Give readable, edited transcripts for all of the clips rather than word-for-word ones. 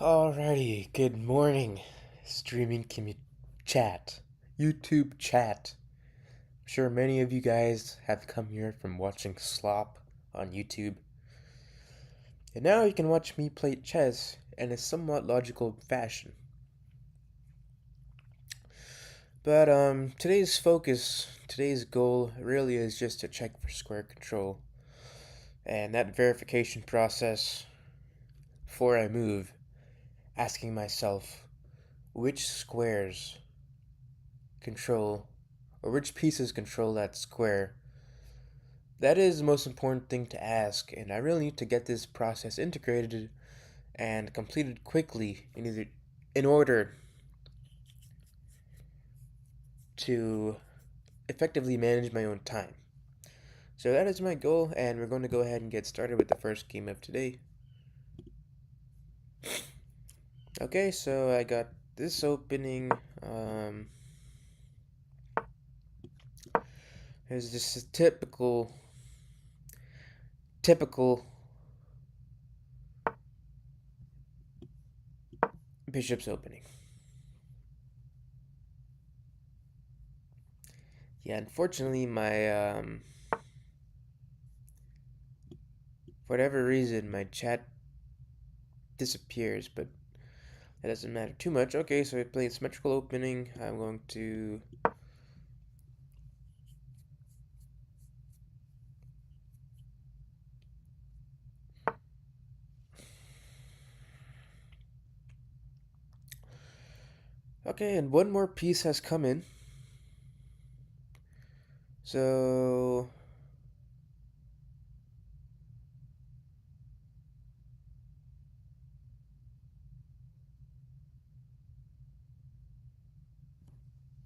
Alrighty, good morning, streaming chat, YouTube chat. I'm sure many of you guys have come here from watching slop on YouTube, and now you can watch me play chess in a somewhat logical fashion. But today's goal really is just to check for square control, and that verification process before I move, asking myself which squares control or which pieces control that square. That is the most important thing to ask, and I really need to get this process integrated and completed quickly in order to effectively manage my own time. So that is my goal, and we're going to go ahead and get started with the first game of today. Okay, so I got this opening. There's this typical bishop's opening. Yeah, unfortunately, for whatever reason, my chat disappears, but that doesn't matter too much. Okay, so I played symmetrical opening. I'm going to... Okay, and one more piece has come in. So...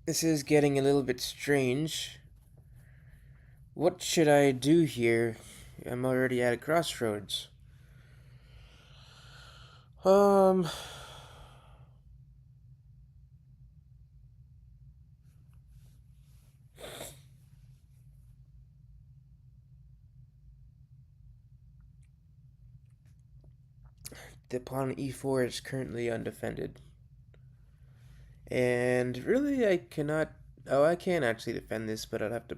This is getting a little bit strange. What should I do here? I'm already at a crossroads. Um... The pawn e4 is currently undefended. And really, I cannot... Oh, I can actually defend this, but I'd have to...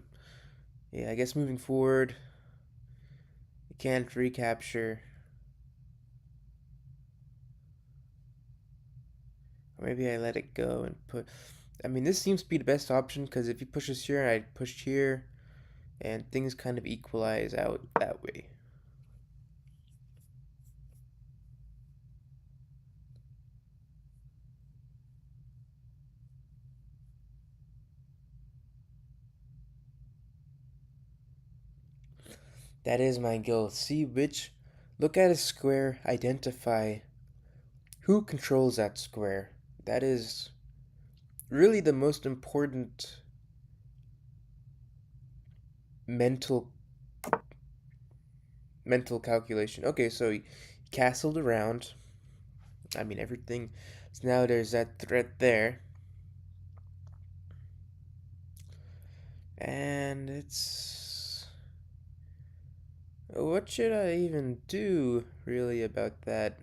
Yeah, I guess moving forward, I can't recapture. Or maybe I let it go and put... I mean, this seems to be the best option, because if he pushes here, I push here, and things kind of equalize out that way. That is my goal. See which... Look at a square, identify who controls that square. That is really the most important mental calculation. Okay, so he castled around. I mean, everything. So now there's that threat there. And it's... What should I even do, really, about that?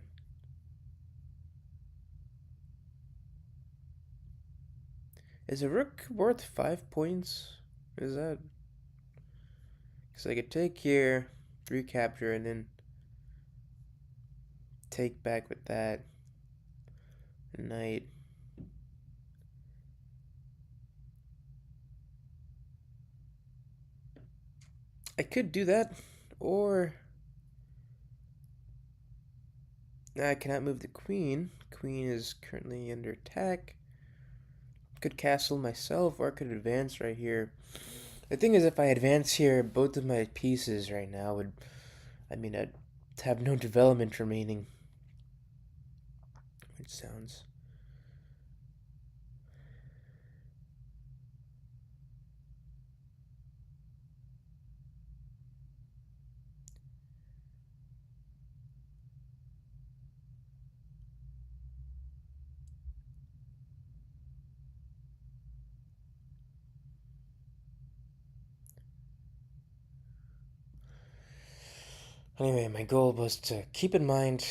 Is a rook worth 5 points? Is that... Because I could take here, recapture, and then take back with that. Knight. I could do that, or... I cannot move the queen. Queen is currently under attack. Could castle myself, or I could advance right here. The thing is, if I advance here, both of my pieces right now would... I mean, I'd have no development remaining. Which sounds... Anyway, my goal was to keep in mind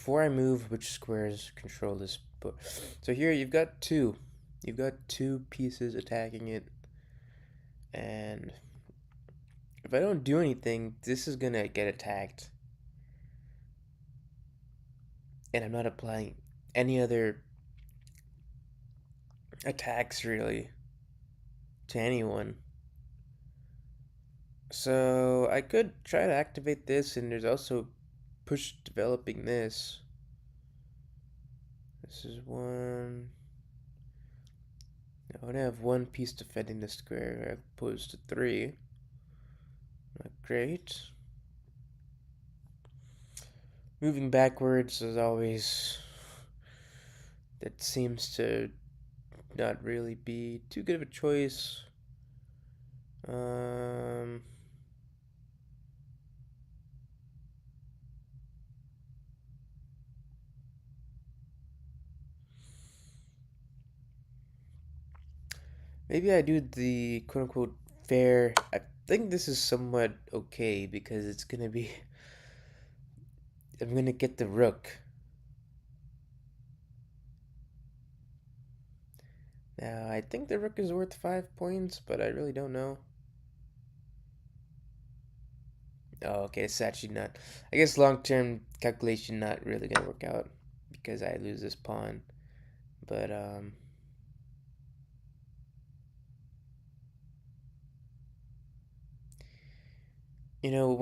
before I move, which squares control this book? So here you've got two. You've got two pieces attacking it, and if I don't do anything, this is gonna get attacked. And I'm not applying any other attacks really to anyone. So I could try to activate this, and there's also push developing this. This is one. I only have one piece defending the square as opposed to three. Not great. Moving backwards is always. That seems to not really be too good of a choice. Um. Maybe I do the quote unquote fair. I think this is somewhat okay because it's gonna be. I'm gonna get the rook. Now, I think the rook is worth 5 points, but I really don't know. Oh, okay, it's actually not. I guess long-term calculation not really gonna work out because I lose this pawn. But,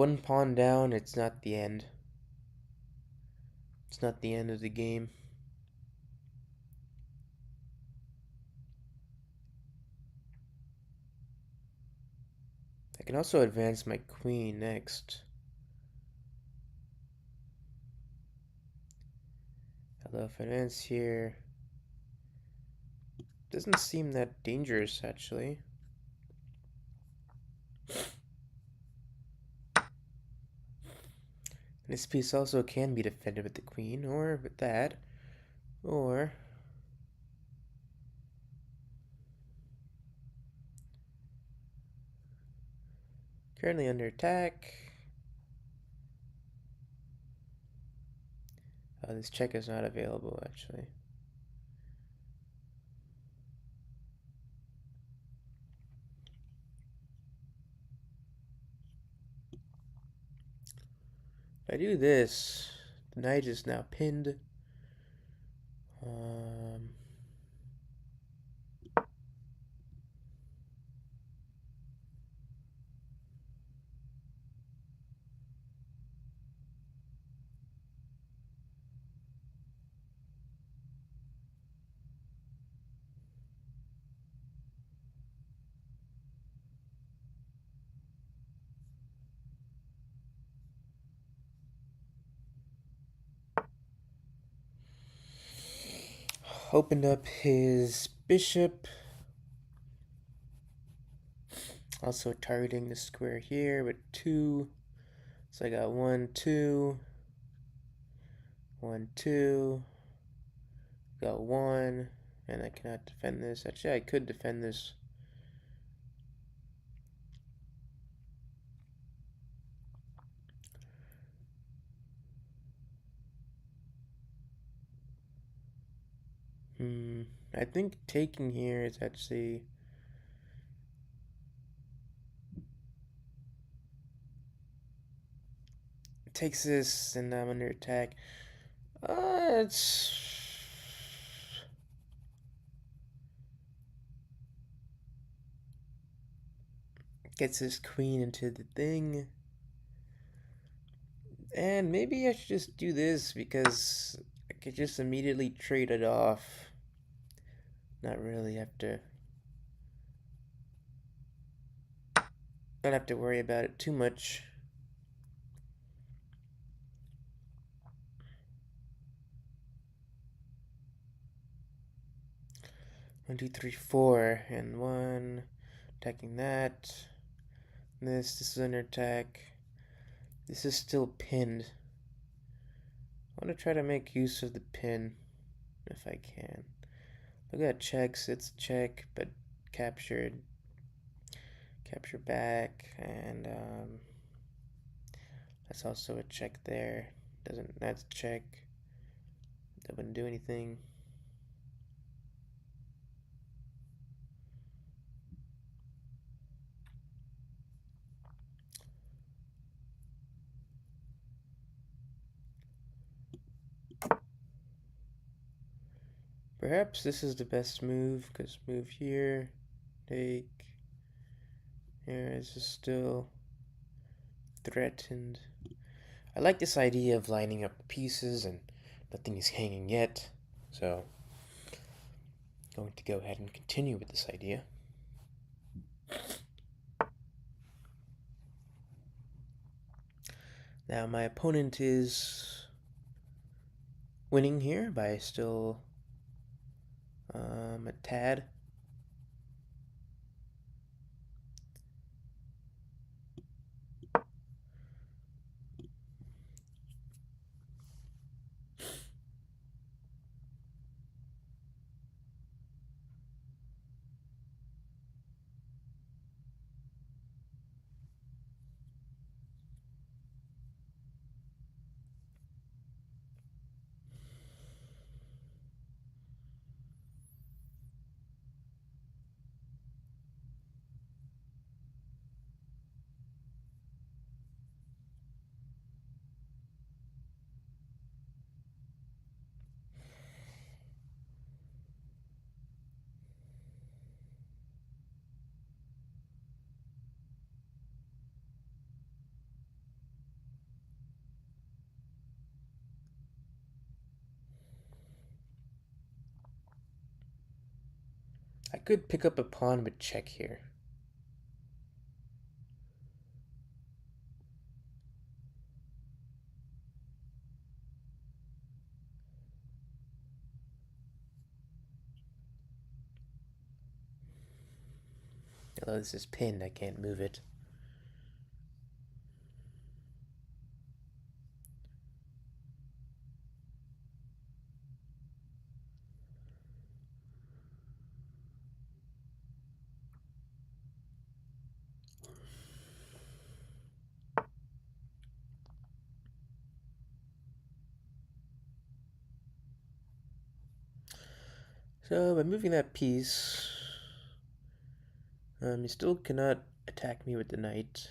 one pawn down, it's not the end. It's not the end of the game. I can also advance my queen next. Although if I advance here, doesn't seem that dangerous actually. This piece also can be defended with the queen, or with that, or currently under attack. This check is not available actually. If I do this, the knight is now pinned. Um, Opened up his bishop. Also targeting the square here with 2. So I got 1, 2, 1, 2. Got 1. And I cannot defend this. Actually, I could defend this. I think taking here is actually. Takes this, and I'm under attack. It's. Gets his queen into the thing. And maybe I should just do this because I could just immediately trade it off. Not really have to. Not have to worry about it too much. One, two, three, four, and 1. Attacking that. This is under attack. This is still pinned. I want to try to make use of the pin if I can. Look at checks. It's check, but captured. Capture back, and that's also a check there. That's check. That wouldn't do anything. Perhaps this is the best move, because move here, take, here is still threatened. I like this idea of lining up pieces and nothing is hanging yet, so I'm going to go ahead and continue with this idea. Now my opponent is winning here by still a tad. I could pick up a pawn with check here. Although this is pinned, I can't move it. So by moving that piece, you still cannot attack me with the knight.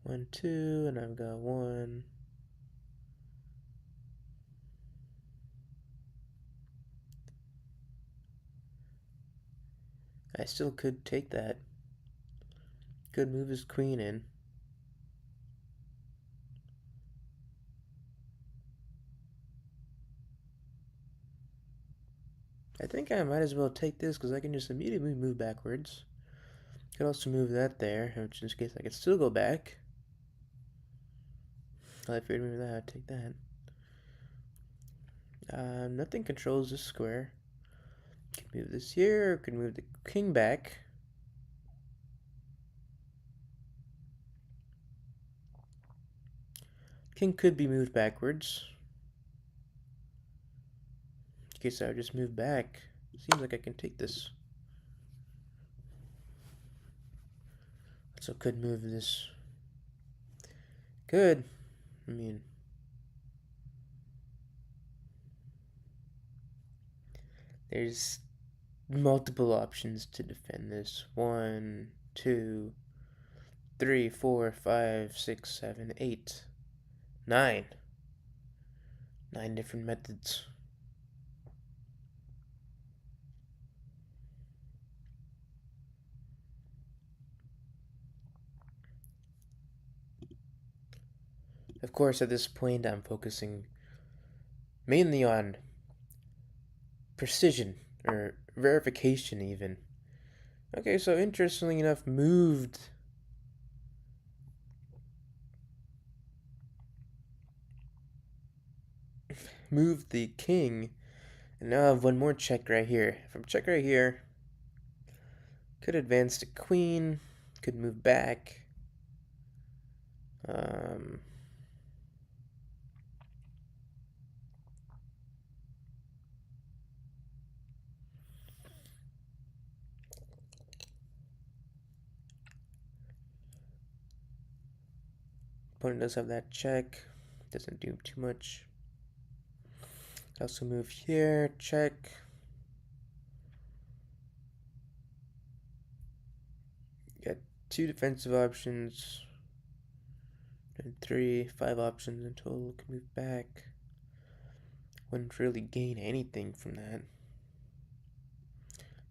One, two, and I've got one. I still could take that. Could move his queen in. I think I might as well take this because I can just immediately move backwards. Could also move that there, which in this case I could still go back. I figured maybe that I'd take that. Nothing controls this square. Can move this here, could move the king back. King could be moved backwards. In case I would just move back. Seems like I can take this. So could move this. Good. I mean, there's multiple options to defend this. 1, 2, 3, 4, 5, 6, 7, 8, 9. 9 different methods. Of course, at this point, I'm focusing mainly on precision, or verification even. Okay, so interestingly enough, moved the king, and now I have one more check right here. From check right here, could advance the queen, could move back. opponent does have that check. Doesn't do too much. I also move here, check. Got 2 defensive options. And 5 options in total. Can move back. Wouldn't really gain anything from that.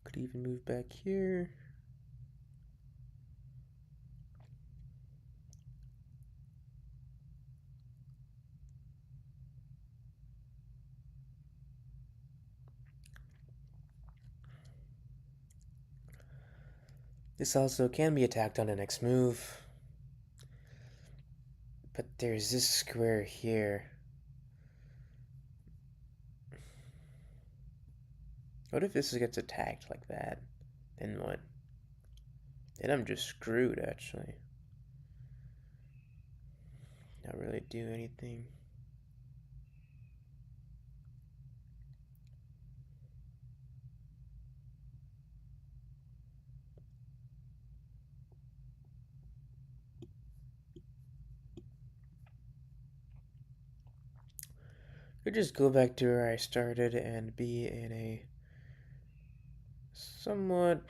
Could even move back here. This also can be attacked on the next move. But there's this square here. What if this gets attacked like that? Then what? Then I'm just screwed, actually. Not really do anything. Could just go back to where I started and be in a somewhat...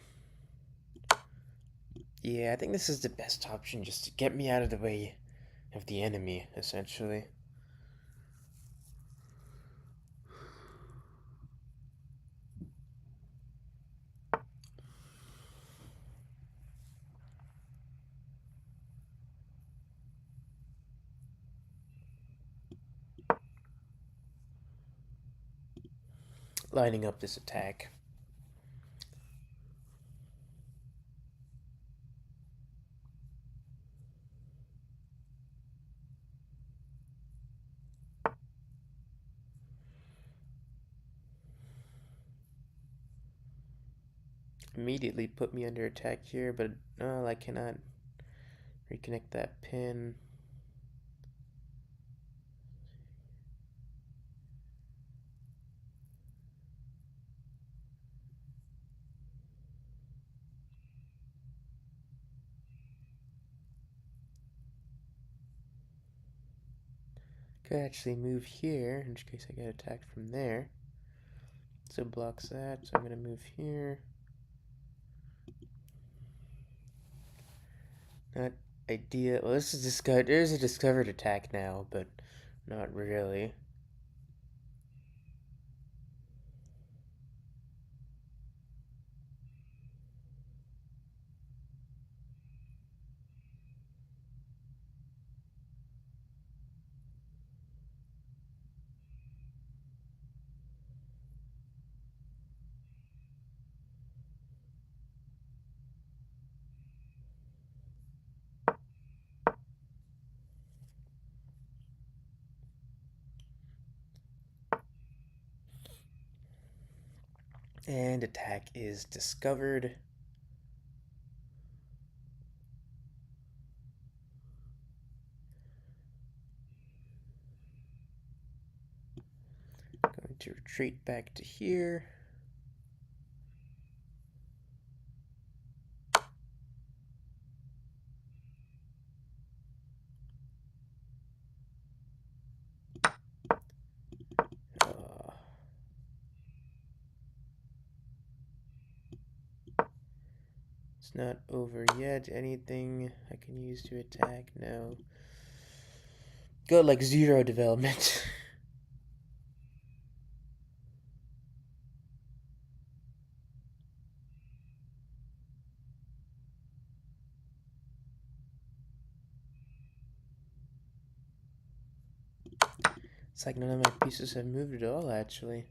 Yeah, I think this is the best option just to get me out of the way of the enemy, essentially. Lining up this attack. Immediately put me under attack here, but no, I cannot reconnect that pin. Could actually move here, in which case I get attacked from there. So blocks that, so I'm going to move here. Not ideal. Well, this is discovered. There's a discovered attack now, but not really. And attack is discovered. Going to retreat back to here. It's not over yet. Anything I can use to attack? No. Got like 0 development. It's like none of my pieces have moved at all, actually.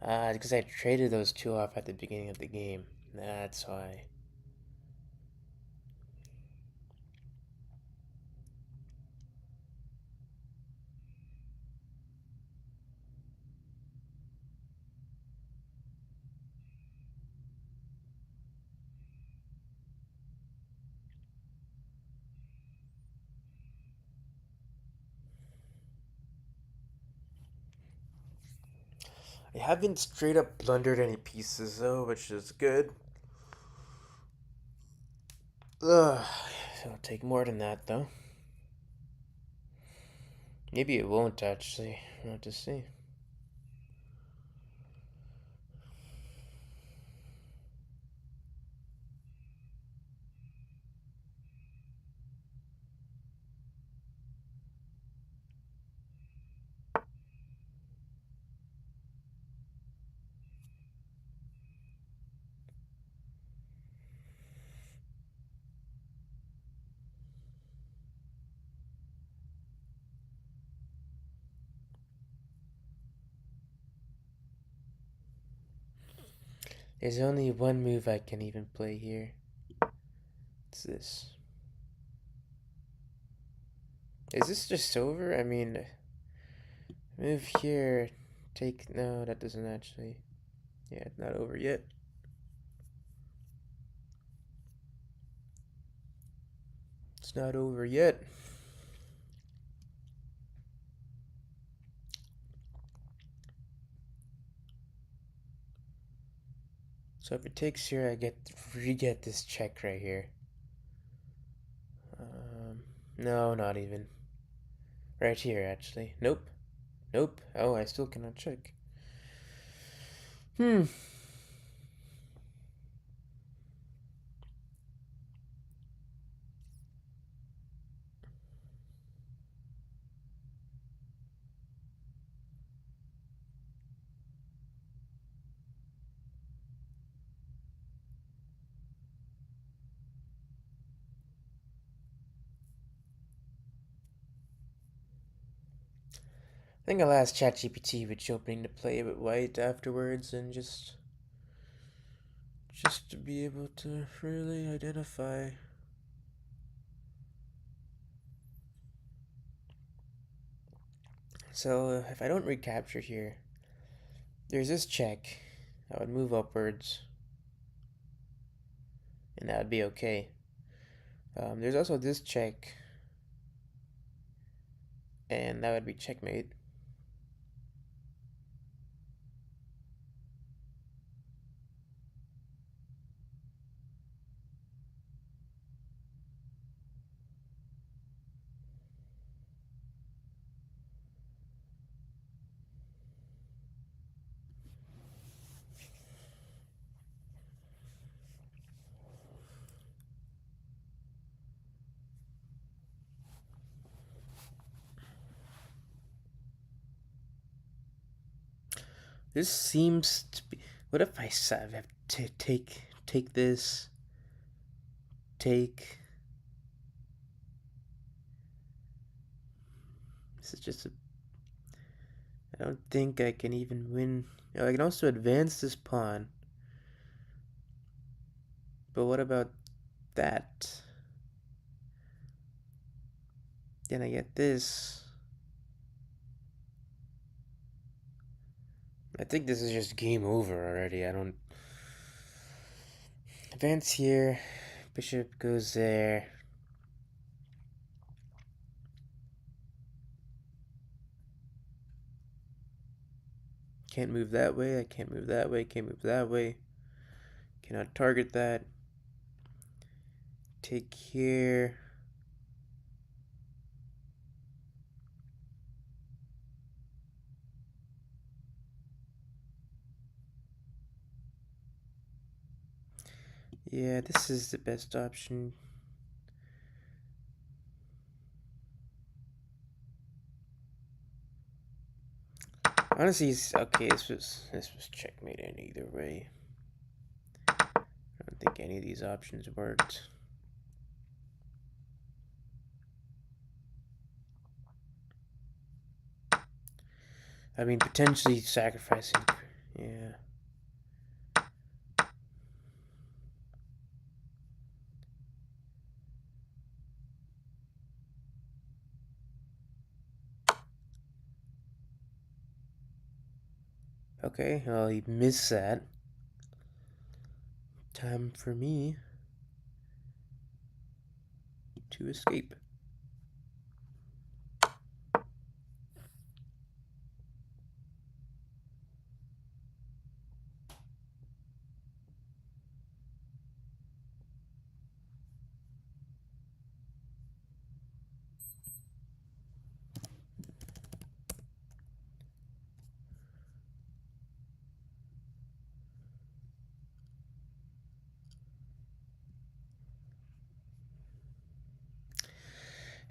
Because I traded those 2 off at the beginning of the game. That's why. I haven't straight up blundered any pieces though, which is good. Ugh. It'll take more than that, though. Maybe it won't, actually. We'll have to see. There's only one move I can even play here. It's this. Is this just over? I mean, move here. Take. No, that doesn't actually. Yeah, it's not over yet. It's not over yet. So if it takes here, I get this check right here. No, not even. Right here, actually. Nope. Nope. Oh, I still cannot check. Hmm. I think I'll ask ChatGPT which opening to play with white afterwards, and just to be able to really identify. So if I don't recapture here, there's this check. I would move upwards, and that would be okay. There's also this check, and that would be checkmate. This seems to be. What if I have to take this? Take. This is just a. I don't think I can even win. Oh, I can also advance this pawn. But what about that? Then I get this. I think this is just game over already. I don't. Advance here. Bishop goes there. Can't move that way. I can't move that way. Can't move that way. Cannot target that. Take here. Yeah, this is the best option. Honestly, okay. This was checkmate in either way. I don't think any of these options worked. I mean, potentially sacrificing. Yeah. Okay, well, he missed that. Time for me to escape.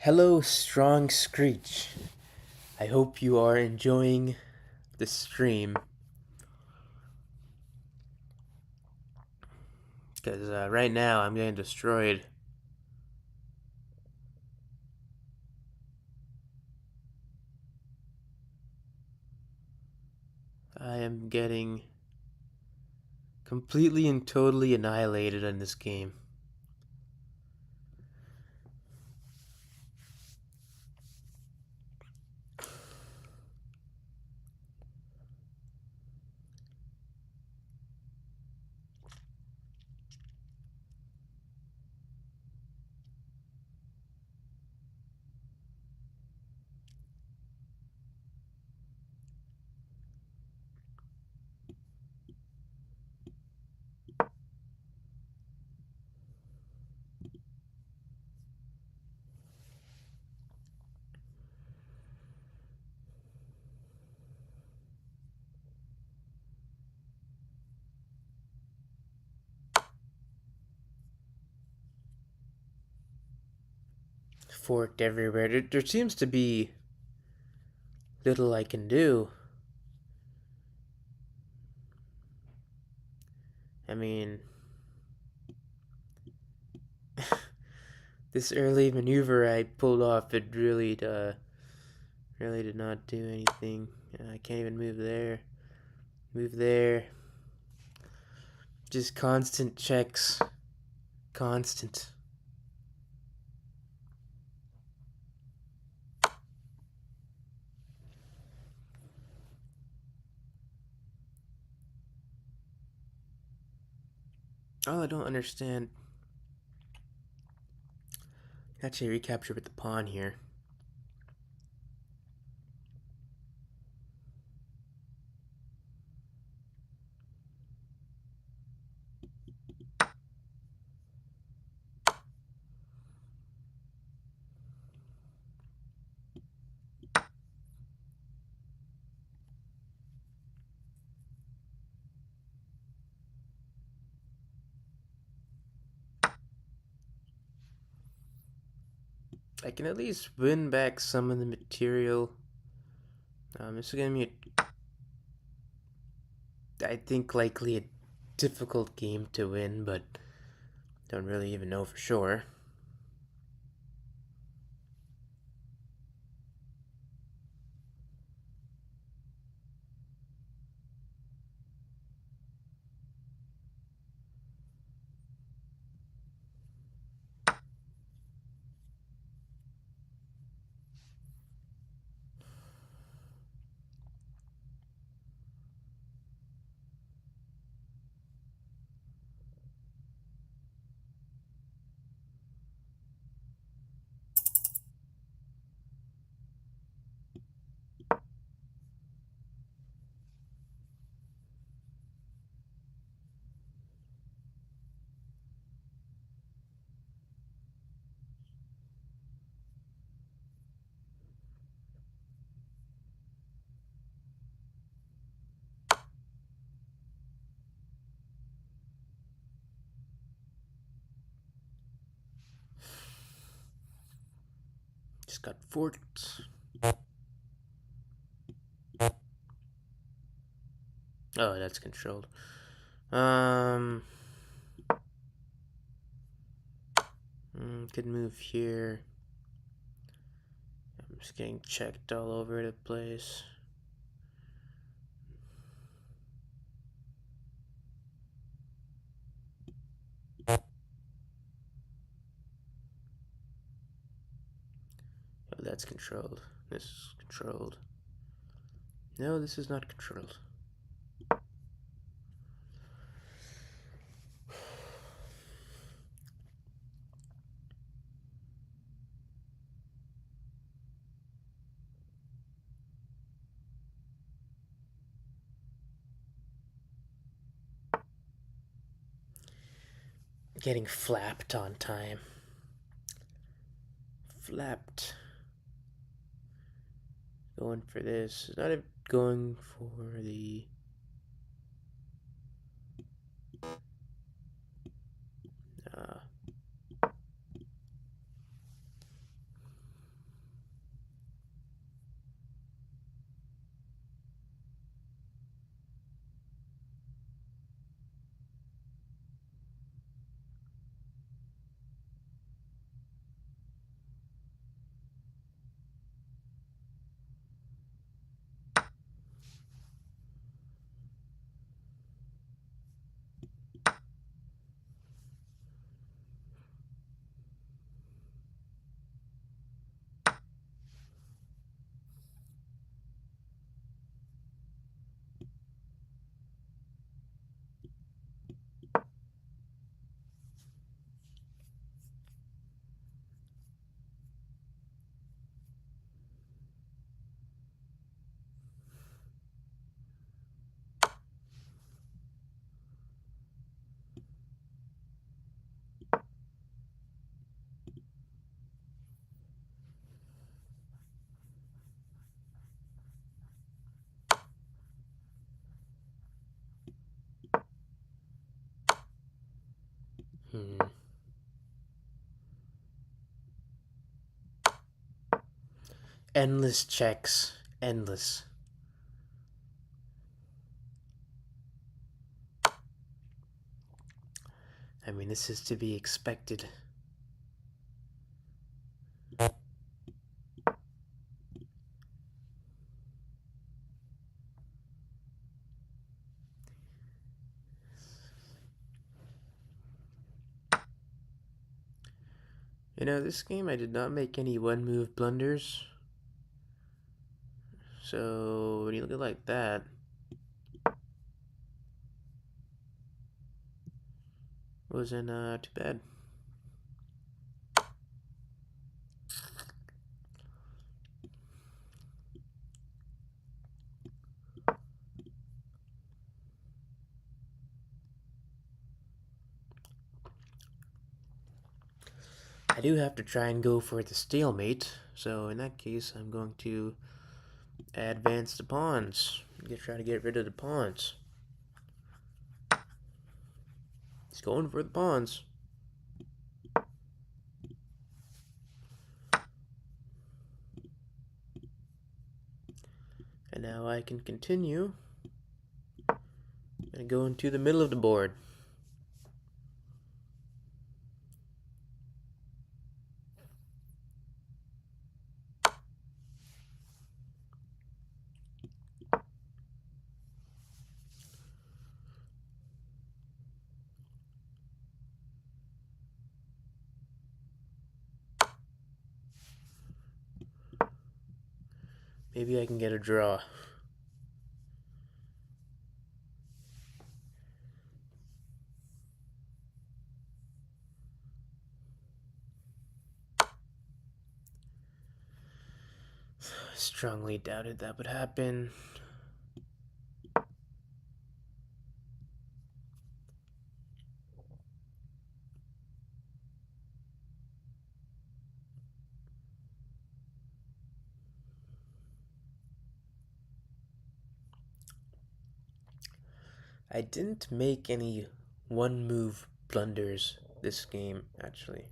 Hello, Strong Screech. I hope you are enjoying the stream. Because right now I'm getting destroyed. I am getting completely and totally annihilated in this game. Forked everywhere. There seems to be little I can do. I mean, this early maneuver I pulled off, it really did not do anything. I can't even move there. Move there. Just constant checks. Constant. Oh, I don't understand. Actually, recapture with the pawn here. I can at least win back some of the material. This is gonna be, I think, likely a difficult game to win, but don't really even know for sure. Just got forked. Oh, that's controlled. Could move here. I'm just getting checked all over the place. Oh, that's controlled. This is controlled. No, this is not controlled. Getting flapped on time. Flapped. Going for this. Not even going for the... Endless checks. Endless. I mean, this is to be expected. You know, this game I did not make any one-move blunders. So, when you look at it like that, wasn't too bad. I do have to try and go for the stalemate, so in that case, I'm going to advance the pawns. Try to get rid of the pawns. He's going for the pawns. And now I can continue and go into the middle of the board. Maybe I can get a draw. Strongly doubted that would happen. I didn't make any one-move blunders this game, actually.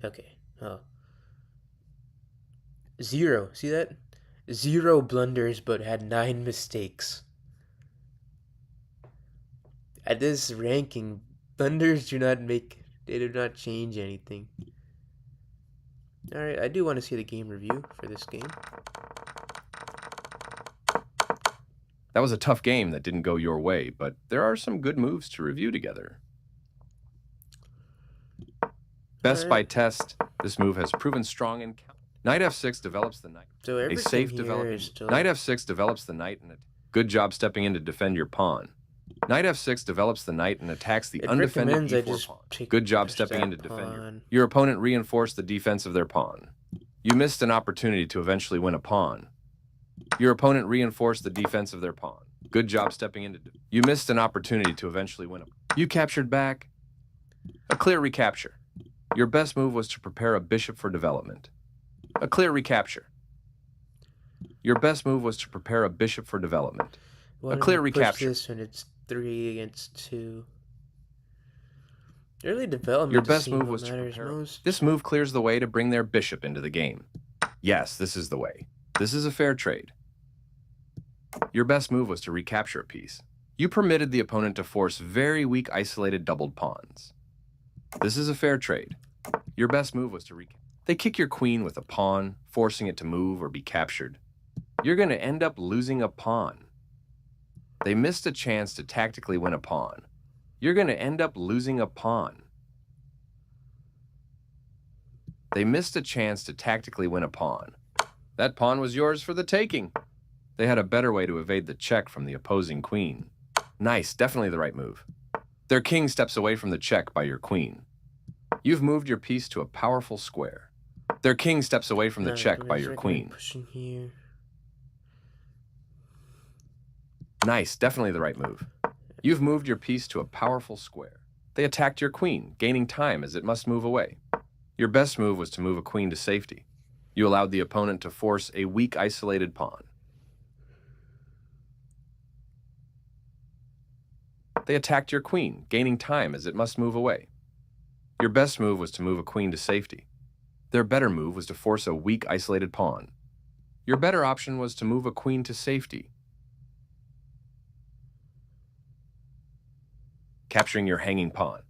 Okay, oh. 0, see that? 0 blunders, but had 9 mistakes. At this ranking, blunders do not change anything. Alright, I do want to see the game review for this game. That was a tough game that didn't go your way, but there are some good moves to review together. Best by test, this move has proven strong in count. Knight f6 develops the knight. So A safe developing. Knight f6 develops the knight and good job stepping in to defend your pawn. Knight f6 develops the knight and attacks the undefended e4 pawn. Good job stepping in to defend your opponent reinforced the defense of their pawn. You missed an opportunity to eventually win a pawn. Your opponent reinforced the defense of their pawn. Good job stepping in to you missed an opportunity to eventually win a You captured back. A clear recapture. Your best move was to prepare a bishop for development. A clear recapture. Your best move was to prepare a bishop for development. A clear recapture. This when it's 3 against 2. Early development. Your best move was to prepare. This move clears the way to bring their bishop into the game. Yes, this is the way. This is a fair trade. Your best move was to recapture a piece. You permitted the opponent to force very weak isolated doubled pawns. This is a fair trade. Your best move was to recapture. They kick your queen with a pawn, forcing it to move or be captured. You're going to end up losing a pawn. They missed a chance to tactically win a pawn. You're going to end up losing a pawn. They missed a chance to tactically win a pawn. That pawn was yours for the taking. They had a better way to evade the check from the opposing queen. Nice, definitely the right move. Their king steps away from the check by your queen. You've moved your piece to a powerful square. Their king steps away from the check by your queen. Here. Nice, definitely the right move. You've moved your piece to a powerful square. They attacked your queen, gaining time as it must move away. Your best move was to move a queen to safety. You allowed the opponent to force a weak, isolated pawn. They attacked your queen, gaining time as it must move away. Your best move was to move a queen to safety. Their better move was to force a weak, isolated pawn. Your better option was to move a queen to safety, capturing your hanging pawn.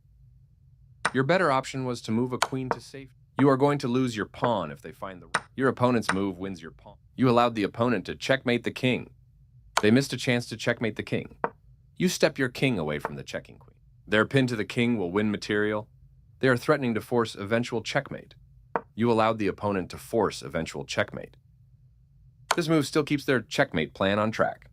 Your better option was to move a queen to safety. You are going to lose your pawn if they find the... Your opponent's move wins your pawn. You allowed the opponent to checkmate the king. They missed a chance to checkmate the king. You step your king away from the checking queen. Their pin to the king will win material. They are threatening to force eventual checkmate. You allowed the opponent to force eventual checkmate. This move still keeps their checkmate plan on track.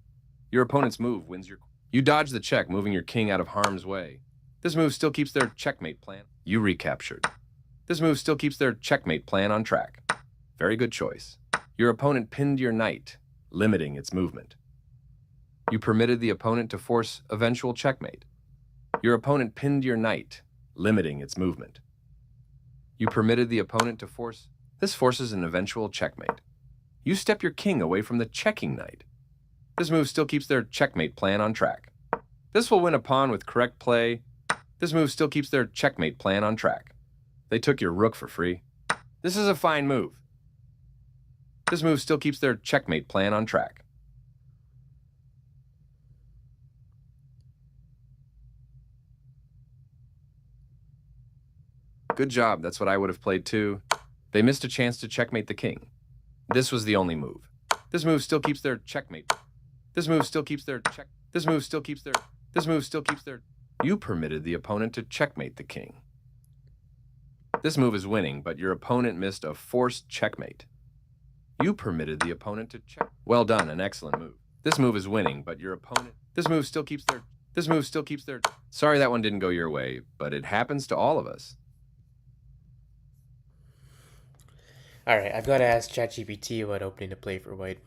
Your opponent's move wins your... You dodge the check, moving your king out of harm's way. This move still keeps their checkmate plan. You recaptured. This move still keeps their checkmate plan on track. Very good choice. Your opponent pinned your knight, limiting its movement. You permitted the opponent to force eventual checkmate. Your opponent pinned your knight, limiting its movement. You permitted the opponent to force... This forces an eventual checkmate. You step your king away from the checking knight. This move still keeps their checkmate plan on track. This will win a pawn with correct play. This move still keeps their checkmate plan on track. They took your rook for free. This is a fine move. This move still keeps their checkmate plan on track. Good job, that's what I would have played too. They missed a chance to checkmate the king. This was the only move. This move still keeps their checkmate. This move still keeps their check. This move still keeps their... This move still keeps their... You permitted the opponent to checkmate the king. This move is winning, but your opponent missed a forced checkmate. You permitted the opponent to check. Well done, an excellent move. This move is winning, but your opponent... This move still keeps their... This move still keeps their... Sorry that one didn't go your way, but it happens to all of us. Alright, I've got to ask ChatGPT about opening a play for white.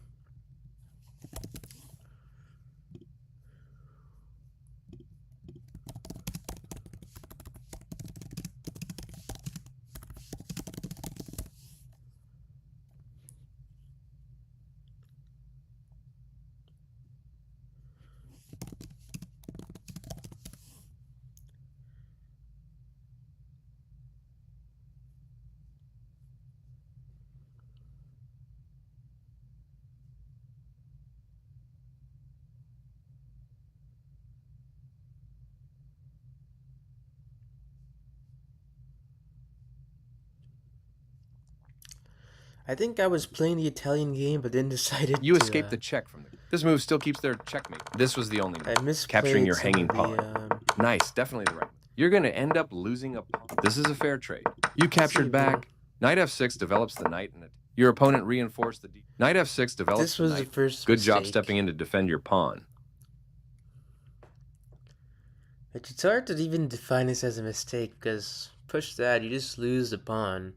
I think I was playing the Italian game, but then decided You escaped the check from the... This move still keeps their checkmate. This was the only move. I misplayed capturing your hanging pawn. The, Nice, definitely the right. You're going to end up losing a pawn. This is a fair trade. You captured back. Knight f6 develops the knight, and your opponent reinforced the... Knight f6 develops This was the knight. the first Good job mistake. stepping in to defend your pawn. It's hard to even define this as a mistake, because push that, you just lose the pawn.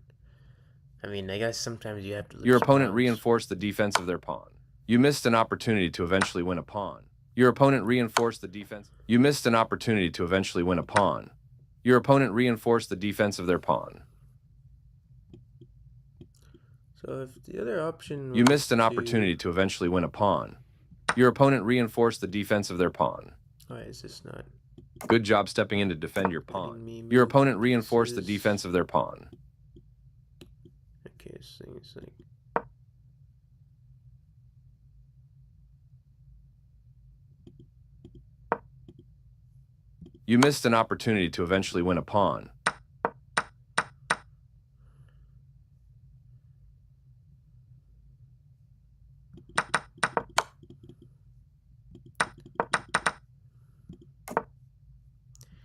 I mean, I guess sometimes you have to lose Your opponent pawns. reinforced the defense of their pawn. You missed an opportunity to eventually win a pawn. Your opponent reinforced the defense. You missed an opportunity to eventually win a pawn. Your opponent reinforced the defense of their pawn. So if the other option... You missed an opportunity to eventually win a pawn. Your opponent reinforced the defense of their pawn. Why is this not... Good job stepping in to defend your pawn. Your opponent reinforced the defense of their pawn. Okay, this thing is like... You missed an opportunity to eventually win a pawn.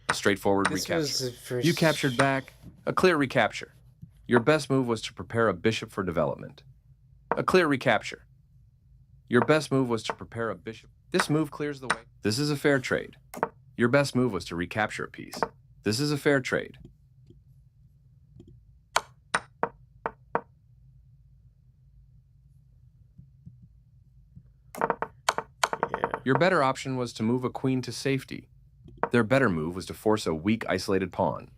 A straightforward recapture. You captured back. A clear recapture. Your best move was to prepare a bishop for development. A clear recapture. Your best move was to prepare a bishop. This move clears the way. This is a fair trade. Your best move was to recapture a piece. This is a fair trade. Yeah. Your better option was to move a queen to safety. Their better move was to force a weak, isolated pawn.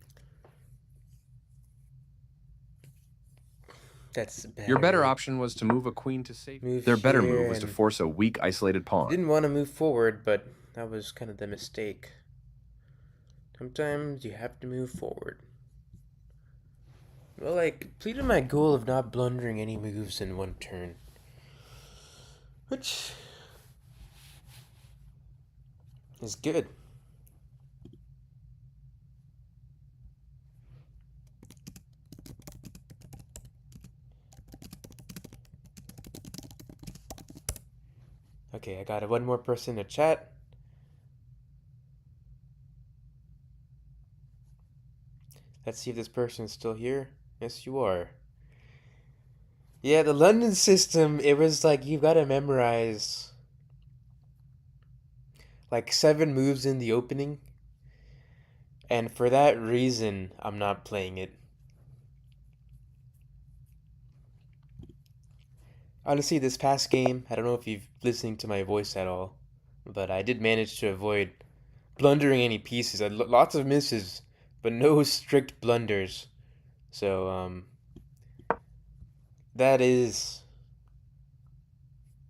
That's bad. Your better option was to move a queen to safety. Their better move was to force a weak, isolated pawn. Didn't want to move forward, but that was kind of the mistake. Sometimes you have to move forward. Well, I completed my goal of not blundering any moves in one turn. Which is good. Okay, I got one more person to chat. Let's see if this person is still here. Yes, you are. Yeah, the London system, it was like you've got to memorize like 7 moves in the opening. And for that reason, I'm not playing it. Honestly, this past game, I don't know if you've listening to my voice at all, but I did manage to avoid blundering any pieces. I had lots of misses, but no strict blunders. So, that is.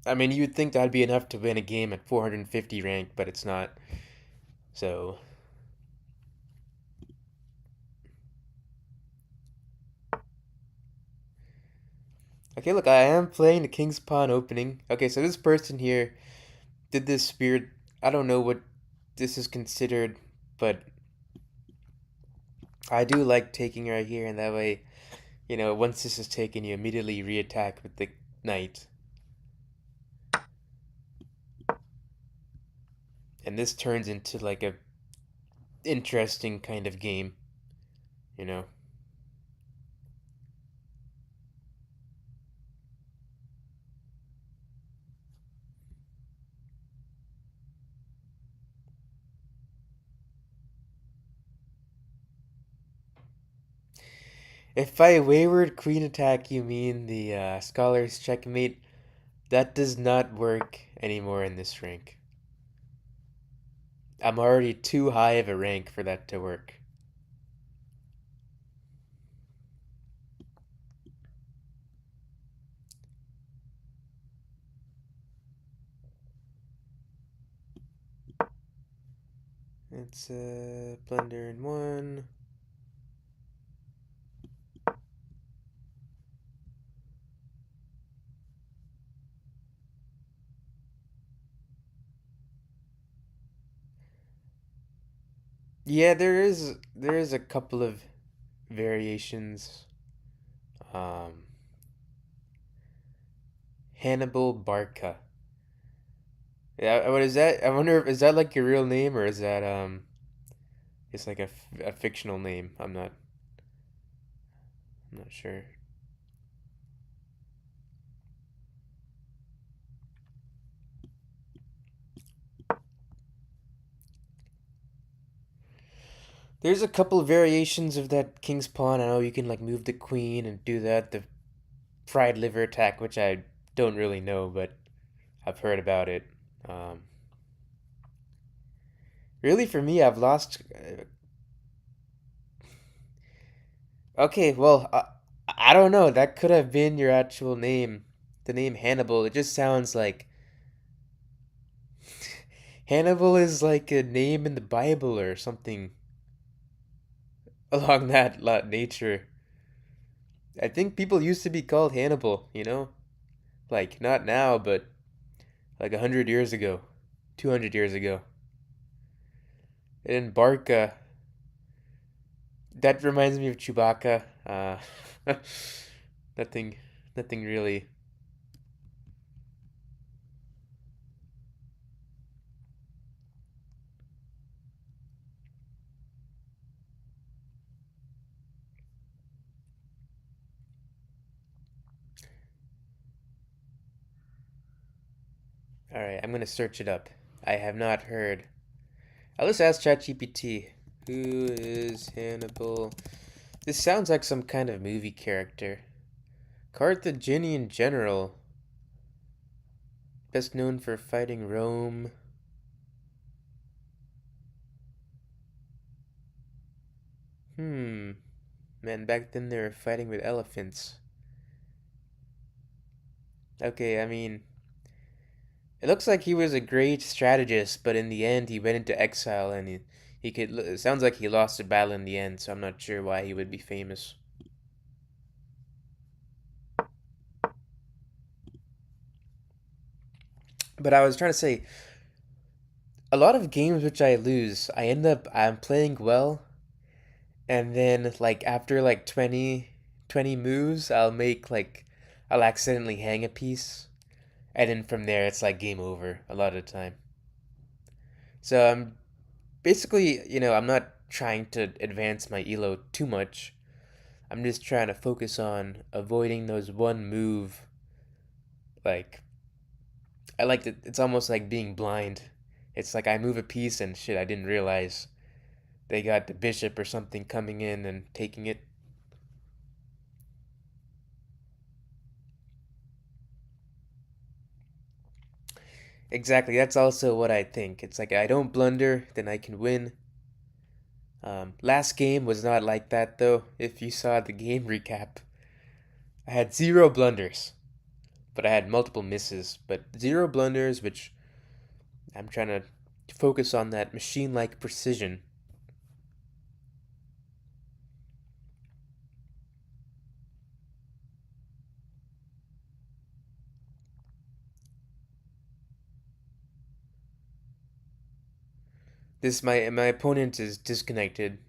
I mean, you'd think that'd be enough to win a game at 450 rank, but it's not. So. Okay, look, I am playing the King's Pawn opening. Okay, so this person here did this weird. I don't know what this is considered, but I do like taking right here, and that way, once this is taken, you immediately reattack with the knight. And this turns into like a interesting kind of game, you know. If by wayward queen attack you mean the scholar's checkmate, that does not work anymore in this rank. I'm already too high of a rank for that to work. It's a blunder in 1. Yeah, there is a couple of variations. Hannibal Barca. Yeah, what is that? I wonder if is that like your real name or is that it's like a fictional name. I'm not sure. There's a couple of variations of that king's pawn. I know you can like move the queen and do that. The fried liver attack, which I don't really know, but I've heard about it. Um, really, for me, I've lost. Okay, well, I don't know. That could have been your actual name. The name Hannibal. It just sounds like Hannibal is like a name in the Bible or something along that nature. I think people used to be called Hannibal, Like, not now, but like 100 years ago, 200 years ago. And Barca, that reminds me of Chewbacca. Nothing, nothing really. All right, I'm gonna search it up. I have not heard. I'll just ask ChatGPT. Who is Hannibal? This sounds like some kind of movie character. Carthaginian general, best known for fighting Rome. Man, back then they were fighting with elephants. Okay, I mean, it looks like he was a great strategist, but in the end, he went into exile, and he could. It sounds like he lost a battle in the end, so I'm not sure why he would be famous. But I was trying to say, a lot of games which I lose, I'm playing well, and then like after like 20 moves, I'll accidentally hang a piece, and then from there it's like game over a lot of the time. So I'm basically, I'm not trying to advance my elo too much. I'm just trying to focus on avoiding those one move. Like I like that. It's almost like being blind. It's like I move a piece and shit. I didn't realize they got the bishop or something coming in and taking it. Exactly. That's also what I think. It's like I don't blunder, then I can win. Last game was not like that though. If you saw the game recap, I had zero blunders, but I had multiple misses. But zero blunders, which I'm trying to focus on that machine-like precision. This my opponent is disconnected,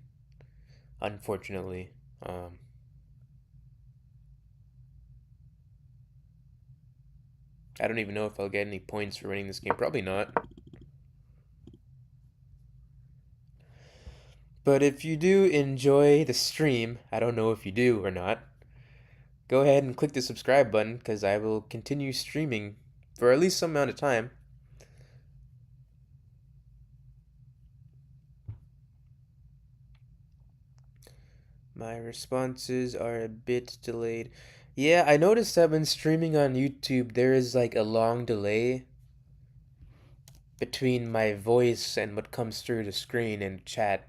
unfortunately. Um, I don't even know if I'll get any points for winning this game. Probably not. But if you do enjoy the stream, I don't know if you do or not, go ahead and click the subscribe button because I will continue streaming for at least some amount of time. My responses are a bit delayed. Yeah, I noticed that when streaming on YouTube, there is like a long delay between my voice and what comes through the screen in chat.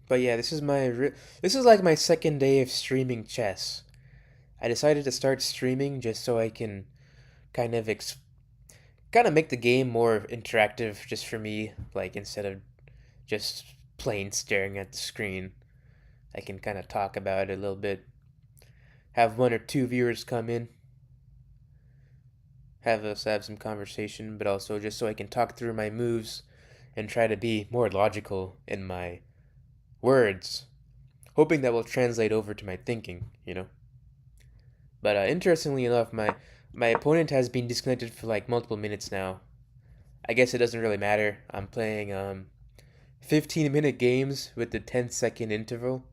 But yeah, this is like my second day of streaming chess. I decided to start streaming just so I can kind of kind of make the game more interactive just for me, like instead of just plain staring at the screen. I can kind of talk about it a little bit. Have one or two viewers come in, have us have some conversation, but also just so I can talk through my moves and try to be more logical in my words, hoping that will translate over to my thinking. But interestingly enough, my opponent has been disconnected for like multiple minutes now. I guess it doesn't really matter. I'm playing 15-minute games with the 10-second interval.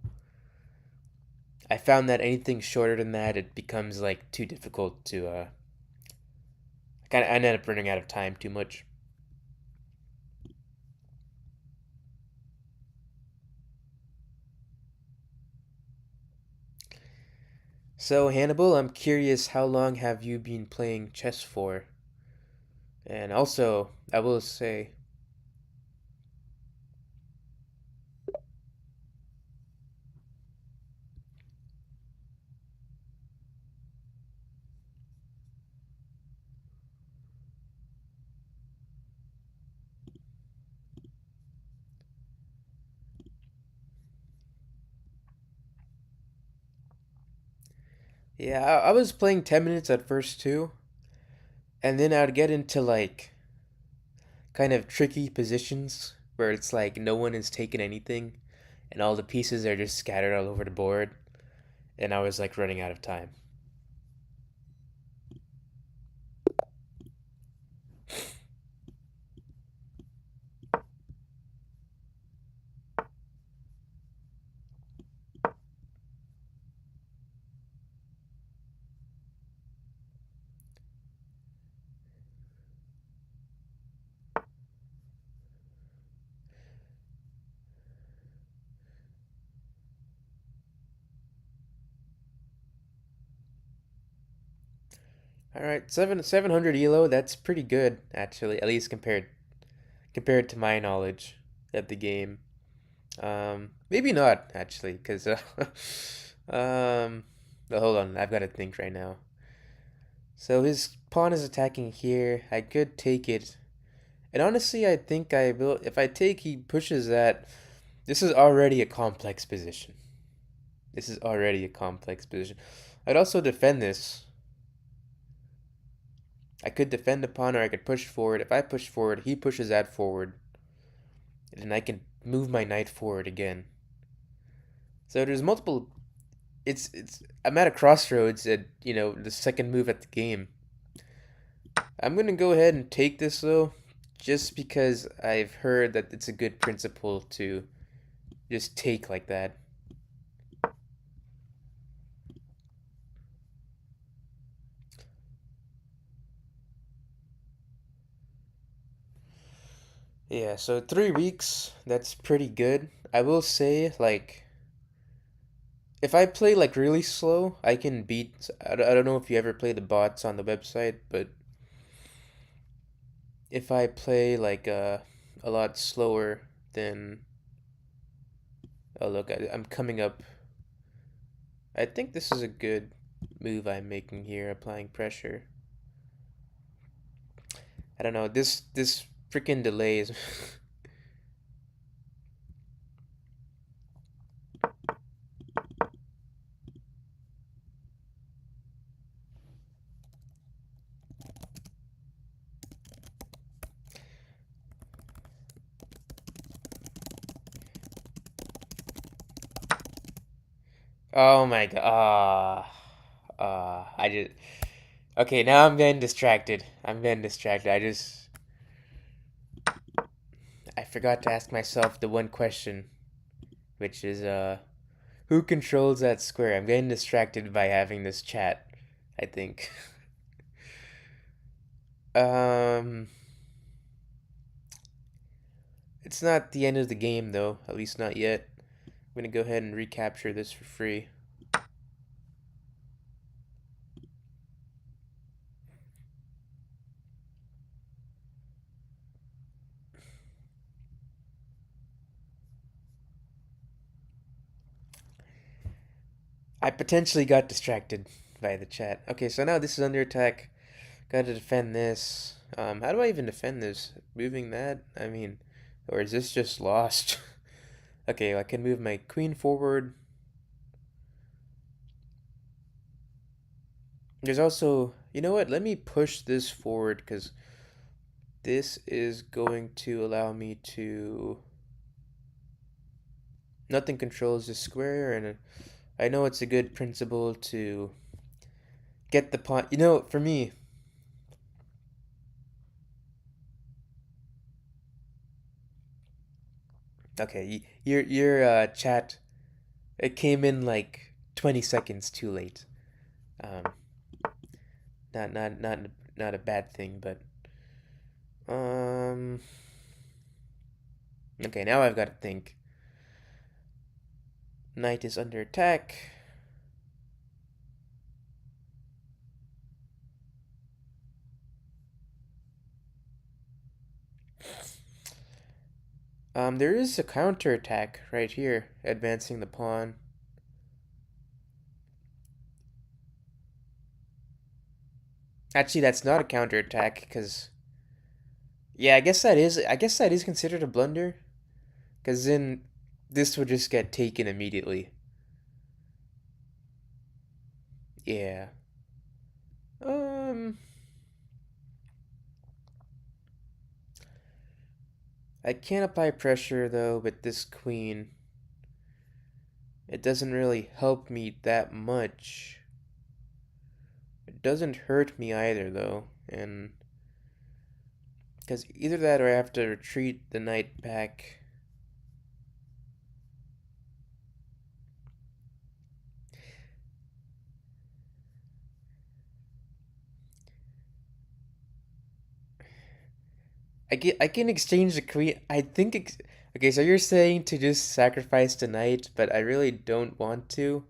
I found that anything shorter than that, it becomes like too difficult to. I ended up running out of time too much. So Hannibal, I'm curious, how long have you been playing chess for? And also, I will say, yeah, I was playing 10 minutes at first too, and then I'd get into like kind of tricky positions where it's like no one is taking anything and all the pieces are just scattered all over the board, and I was like running out of time. All right, 700 ELO. That's pretty good actually, at least compared to my knowledge of the game. Maybe not actually, because um, well, hold on, I've got to think right now. So his pawn is attacking here. I could take it, and honestly, I think I will. If I take, he pushes that. This is already a complex position. This is already a complex position. I'd also defend this. I could defend the pawn, or I could push forward. If I push forward, he pushes that forward, and I can move my knight forward again. So there's multiple. It's. I'm at a crossroads at the second move at the game. I'm gonna go ahead and take this though, just because I've heard that it's a good principle to just take like that. Yeah, so 3 weeks, that's pretty good. I will say, like, if I play like really slow, I can beat. I don't know if you ever play the bots on the website, but if I play like a lot slower, then oh look, I'm coming up. I think this is a good move I'm making here, applying pressure. I don't know. This freaking delays. Oh my god. I just. Okay, now I'm getting distracted. I'm getting distracted. I forgot to ask myself the one question, which is who controls that square? I'm getting distracted by having this chat, I think. um it's not the end of the game though, at least not yet. I'm going to go ahead and recapture this for free. I potentially got distracted by the chat. Okay, so now this is under attack. Gotta defend this. How do I even defend this? Moving that? I mean, or is this just lost? Okay, I can move my queen forward. There's also, you know what? Let me push this forward because this is going to allow me to. Nothing controls this square, and I know it's a good principle to get the pawn. For me, okay, your chat, it came in like 20 seconds too late. Um, not a bad thing, but um, okay, now I've got to think. Knight is under attack. There is a counter attack right here, advancing the pawn. Actually, that's not a counter attack because yeah, I guess that is considered a blunder because then this would just get taken immediately. Yeah. Um, I can't apply pressure though with this queen. It doesn't really help me that much. It doesn't hurt me either though, and because either that or I have to retreat the knight back. I can exchange the queen. I think. Okay, so you're saying to just sacrifice the knight, but I really don't want to.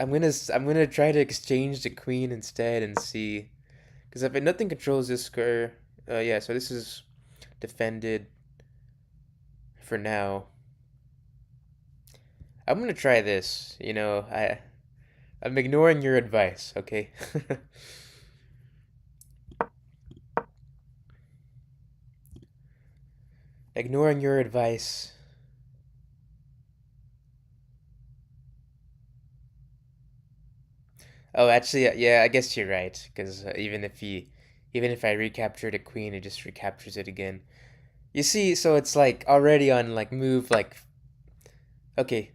I'm gonna try to exchange the queen instead and see, because if nothing controls this square, yeah. So this is defended for now. I'm gonna try this. I'm ignoring your advice. Okay. Ignoring your advice. Oh, actually, yeah, I guess you're right. Because even if I recapture the queen, it just recaptures it again. You see, so it's like already on like move like. Okay.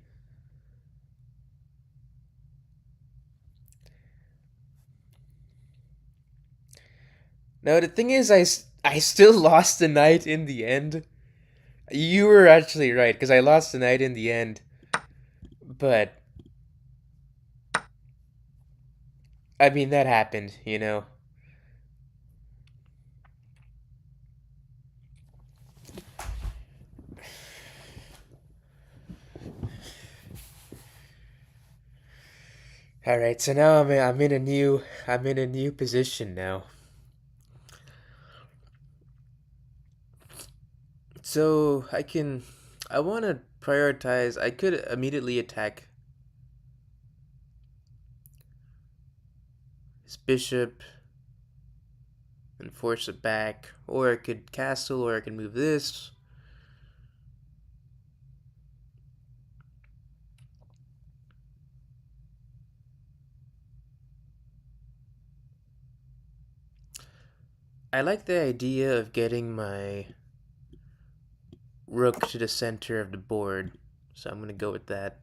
No, the thing is, I still lost the knight in the end. You were actually right because I lost the knight in the end, but I mean that happened. All right, so now I'm in a new position now. So I want to prioritize. I could immediately attack his bishop and force it back, or I could castle, or I could move this. I like the idea of getting my rook to the center of the board, so I'm gonna go with that.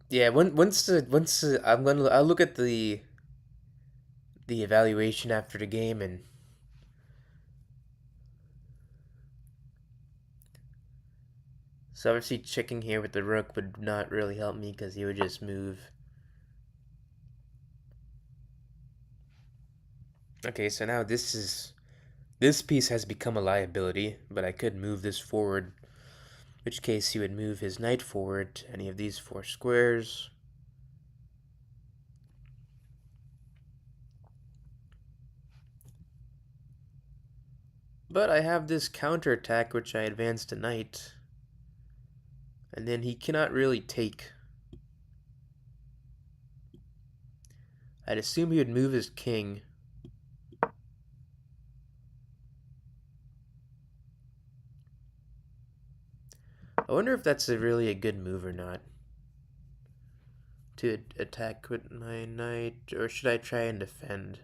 Yeah, I'll look at the evaluation after the game, and so obviously checking here with the rook would not really help me because he would just move. Okay, so now this piece has become a liability, but I could move this forward, in which case he would move his knight forward to any of these four squares. But I have this counterattack which I advanced a knight, and then he cannot really take. I'd assume he would move his king. I wonder if that's really a good move or not. To attack with my knight, or should I try and defend?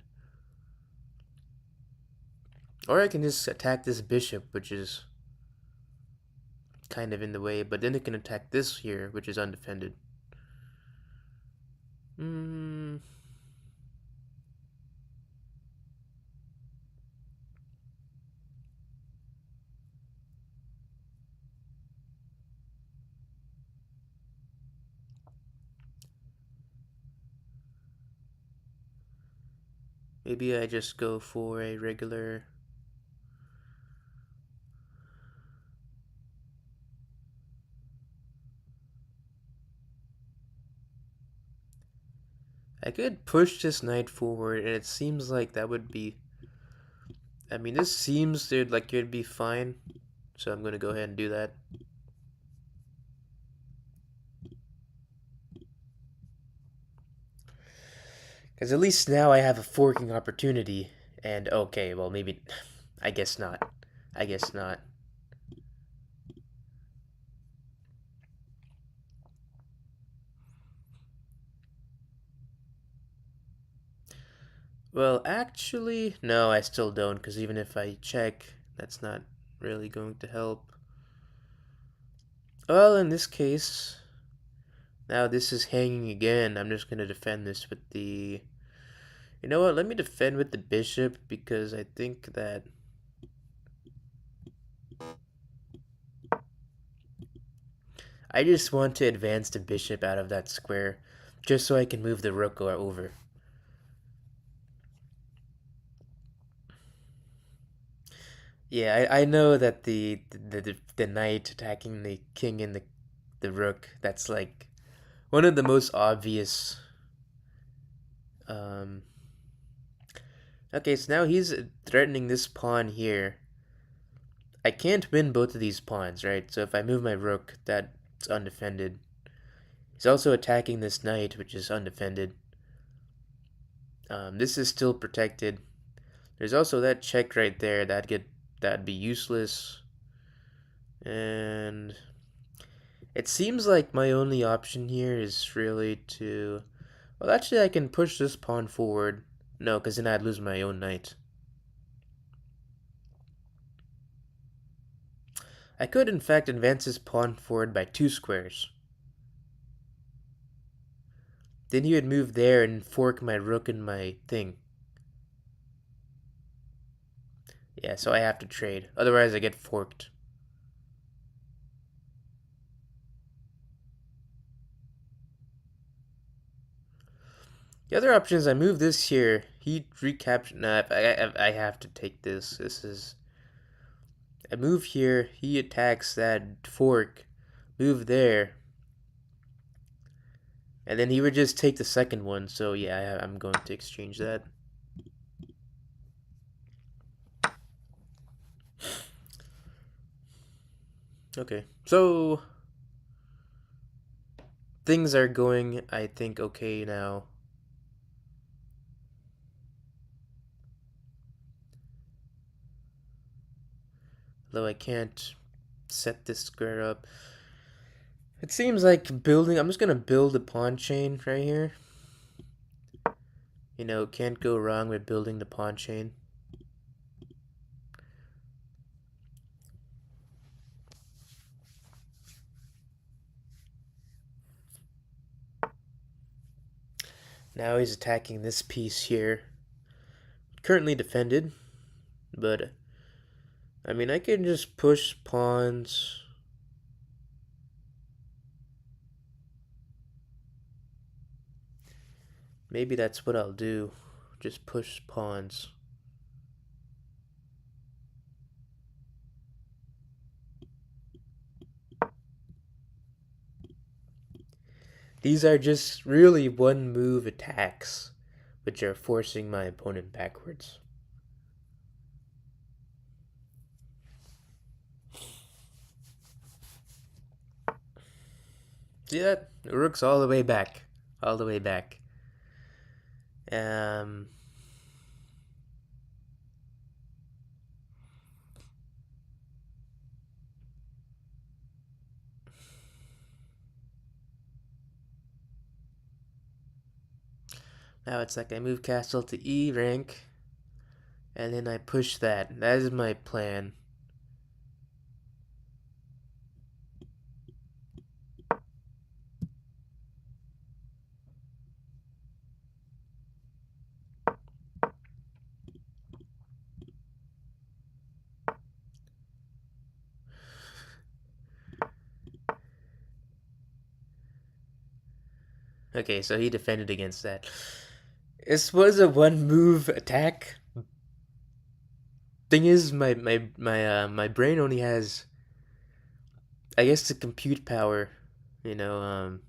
Or I can just attack this bishop, which is kind of in the way, but then it can attack this here, which is undefended. Hmm. Maybe I just go for a regular. I could push this knight forward, and it seems like that would be. I mean, this seems like it'd be fine, so I'm gonna go ahead and do that. Because at least now I have a forking opportunity, and okay, well, maybe. I guess not. I guess not. Well, actually, no, I still don't, because even if I check, that's not really going to help. Well, in this case, now this is hanging again. I'm just going to defend this with the. You know what? Let me defend with the bishop, because I think that. I just want to advance the bishop out of that square, just so I can move the rook over. Yeah, I know that the knight attacking the king and the rook, that's like one of the most obvious. Um, okay, so now he's threatening this pawn here. I can't win both of these pawns, right? So if I move my rook, that's undefended. He's also attacking this knight, which is undefended. This is still protected. There's also that check right there. That'd be useless. And it seems like my only option here is really to... Well, actually, I can push this pawn forward. No, because then I'd lose my own knight. I could, in fact, advance this pawn forward by 2 squares. Then he would move there and fork my rook and my thing. Yeah, so I have to trade. Otherwise, I get forked. The other option is I move this here. He recaptured. Nah, I have to take this. This is. I move here. He attacks that fork. Move there. And then he would just take the second one. So yeah, I'm going to exchange that. Okay. So things are going, I think, okay now. Though I can't set this square up. It seems like building... I'm just going to build a pawn chain right here. You know, can't go wrong with building the pawn chain. Now he's attacking this piece here. Currently defended, but I mean, I can just push pawns. Maybe that's what I'll do. Just push pawns. These are just really one move attacks, which are forcing my opponent backwards. See that? The rook's all the way back. All the way back. Um, Now it's like I move castle to E rank, and then I push that. That is my plan. Okay, so he defended against that. This was a one move attack. Thing is, my brain only has, I guess, the compute power. You know,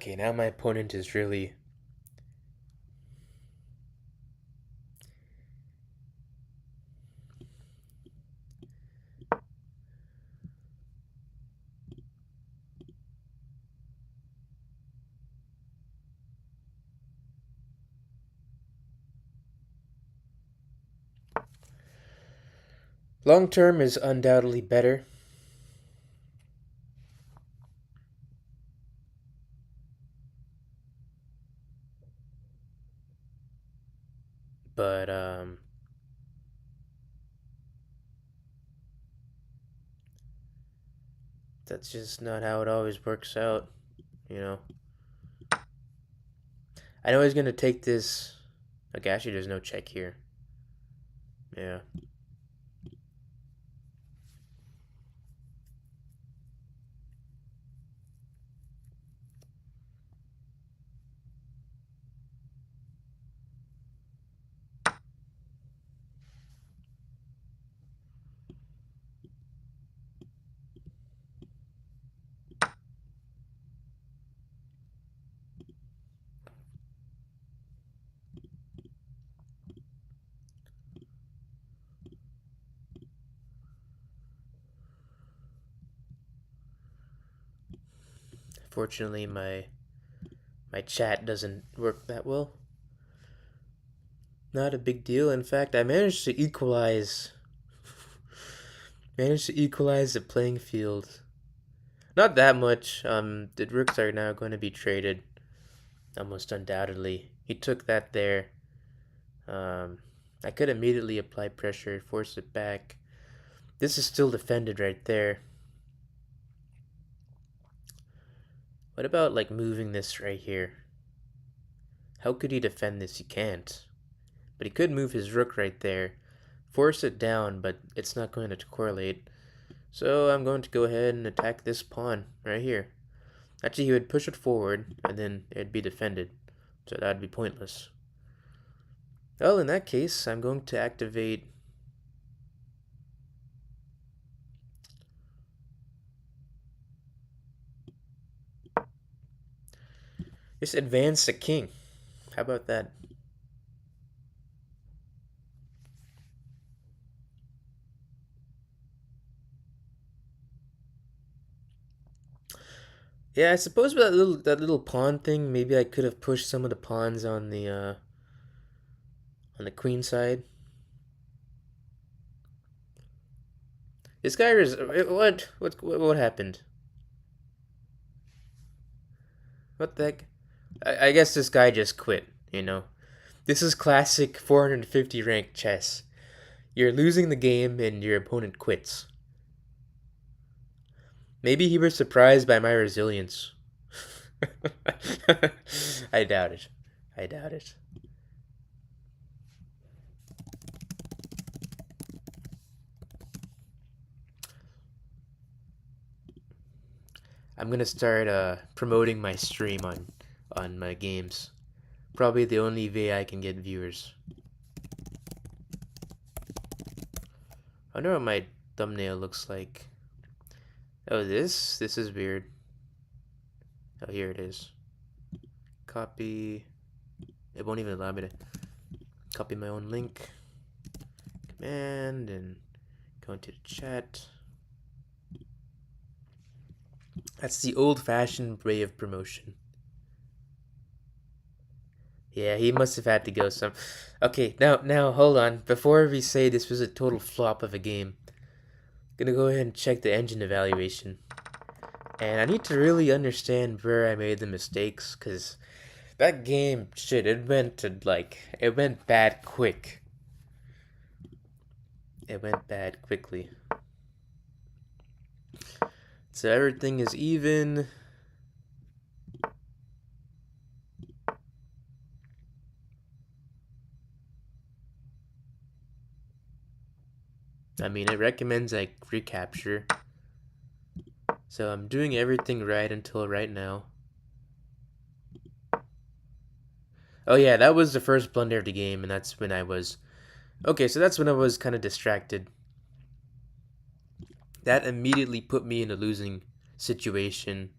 okay, now my opponent is really... Long term is undoubtedly better. But that's just not how it always works out, you know. I know he's gonna take this. Okay, actually, there's no check here. Yeah. Fortunately, my chat doesn't work that well. Not a big deal. In fact, I managed to equalize the playing field. Not that much. The rooks are now going to be traded, almost undoubtedly. He took that there. Um, I could immediately apply pressure, force it back. This is still defended right there. What about like moving this right here? How could he defend this? He can't. But he could move his rook right there, force it down, but it's not going to correlate. So I'm going to go ahead and attack this pawn right here. Actually, he would push it forward, and then it'd be defended. So that'd be pointless. Well, in that case, I'm going to activate just advance the king. How about that? Yeah, I suppose with that little pawn thing, maybe I could have pushed some of the pawns on the queen side. This guy is what happened? What the heck? I guess this guy just quit. You know, this is classic 450 rank chess. You're losing the game and your opponent quits. Maybe he was surprised by my resilience. I doubt it. I doubt it. I'm gonna start promoting my stream on my games. Probably the only way I can get viewers. I wonder what my thumbnail looks like. Oh, this is weird. Oh, here it is. Copy. It won't even allow me to copy my own link. Command and go into the chat. That's the old-fashioned way of promotion. Yeah, he must have had to go some. Okay, now hold on. Before we say this was a total flop of a game, I'm gonna go ahead and check the engine evaluation. And I need to really understand where I made the mistakes, cause that game, shit, it went bad quick. It went bad quickly. So everything is even. I mean, it recommends I recapture. So I'm doing everything right until right now. Oh yeah, that was the first blunder of the game, and that's when I was... Okay, so that's when I was kind of distracted. That immediately put me in a losing situation.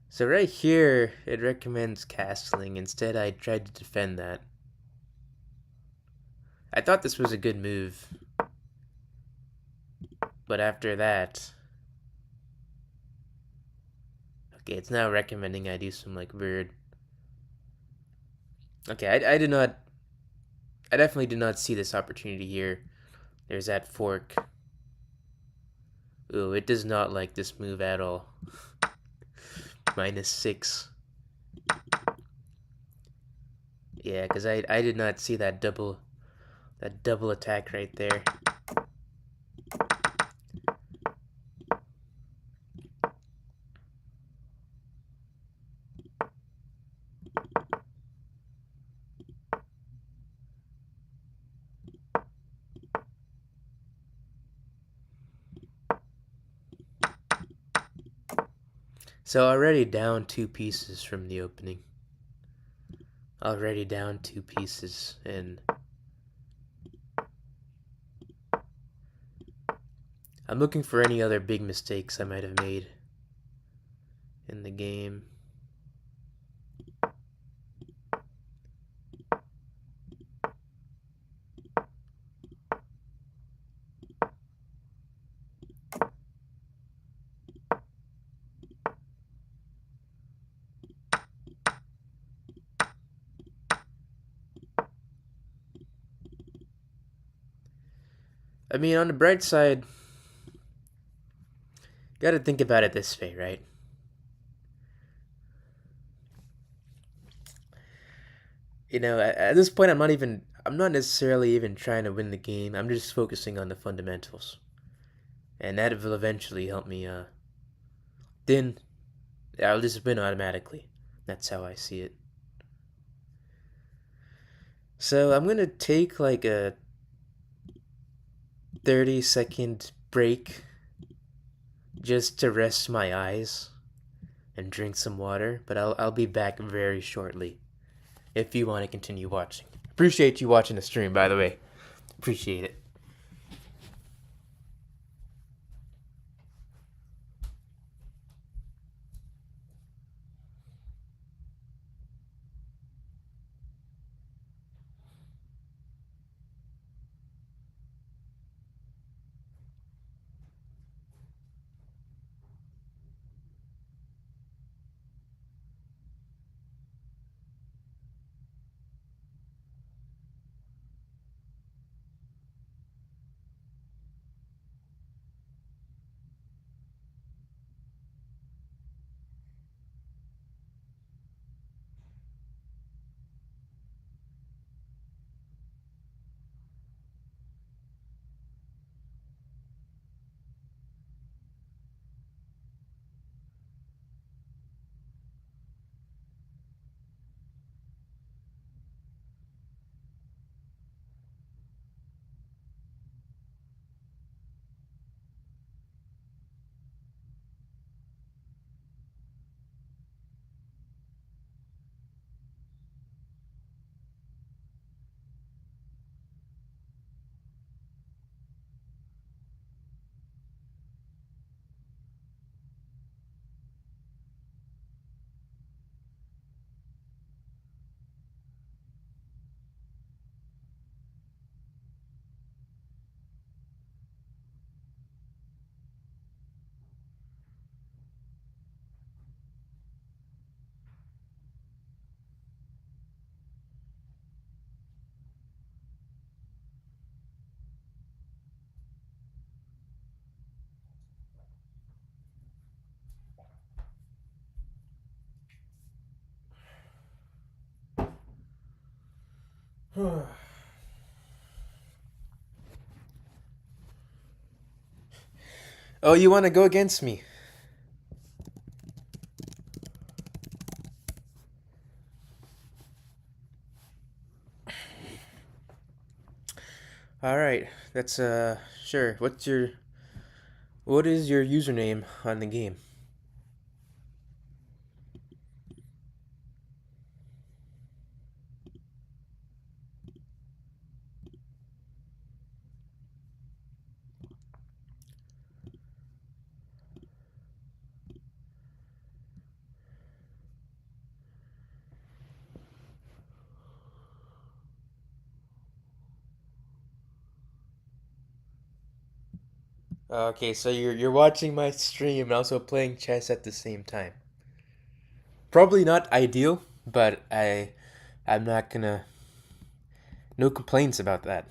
So right here, it recommends castling. Instead, I tried to defend that. I thought this was a good move. But after that... Okay, it's now recommending I do some, like, weird... Okay, I did not. I definitely did not see this opportunity here. There's that fork. Ooh, it does not like this move at all. -6. Yeah, because I did not see that double attack right there. So already down 2 pieces from the opening. Already down 2 pieces, and I'm looking for any other big mistakes I might have made in the game. I mean, on the bright side, gotta think about it this way, right? You know, at this point, I'm not necessarily even trying to win the game. I'm just focusing on the fundamentals, and that will eventually help me. Then I'll just win automatically. That's how I see it. So I'm gonna take like a 30-second break just to rest my eyes and drink some water, but I'll be back very shortly if you want to continue watching. Appreciate you watching the stream, by the way. Appreciate it. Oh, you want to go against me? All right, that's sure. What is your username on the game? Okay, so you're watching my stream and also playing chess at the same time. Probably not ideal, but I'm not gonna. No complaints about that.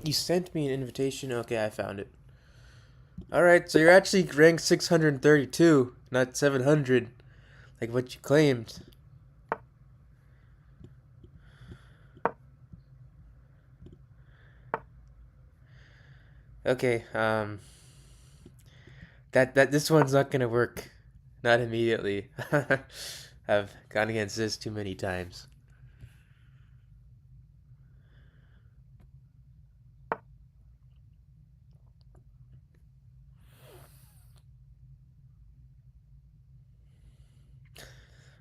You sent me an invitation? Okay, I found it. Alright, so you're actually ranked 632, not 700, like what you claimed. Okay, that this one's not gonna work. Not immediately. I've gone against this too many times.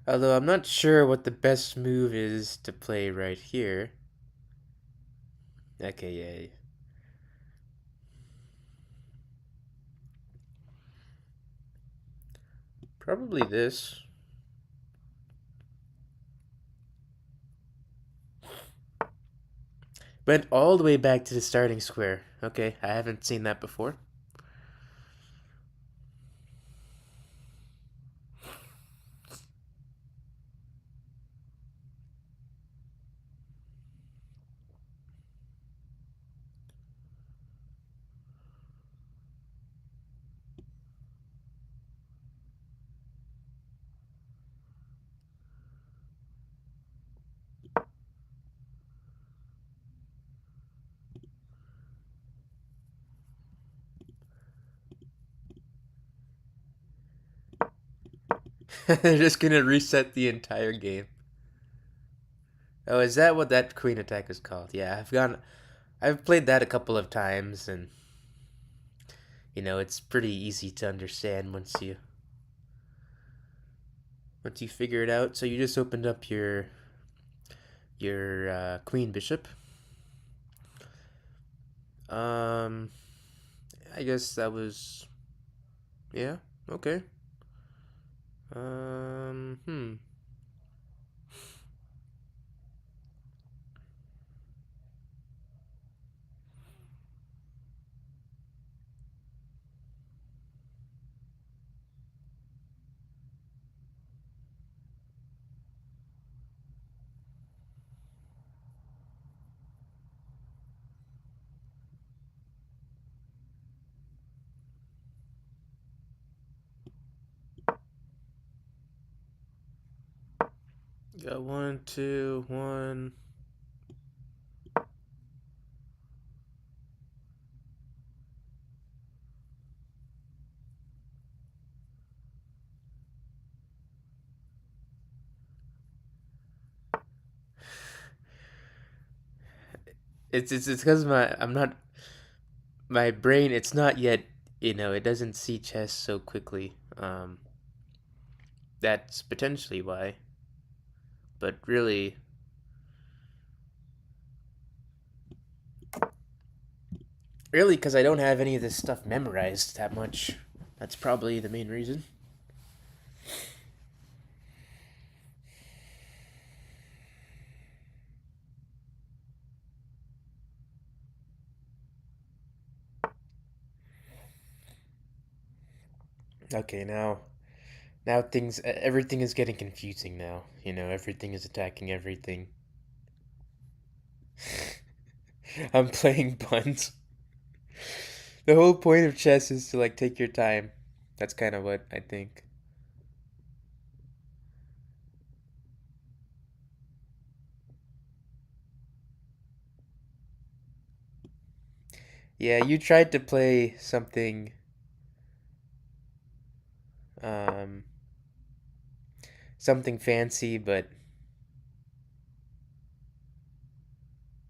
Although I'm not sure what the best move is to play right here. Okay, yeah. Probably this. Went all the way back to the starting square. Okay, I haven't seen that before. They're just gonna reset the entire game. Oh, is that what that queen attack is called? Yeah, I've played that a couple of times, and it's pretty easy to understand once you figure it out. So you just opened up your queen bishop. Um, I guess that was, yeah, okay. Hmm. Got 1, 2, 1. It's because my brain, it's not yet, it doesn't see chess so quickly. That's potentially why. But really, because I don't have any of this stuff memorized that much. That's probably the main reason. Okay, now everything is getting confusing now. Everything is attacking everything. I'm playing puns. The whole point of chess is to like take your time. That's kind of what I think. Yeah, you tried to play um, something fancy, but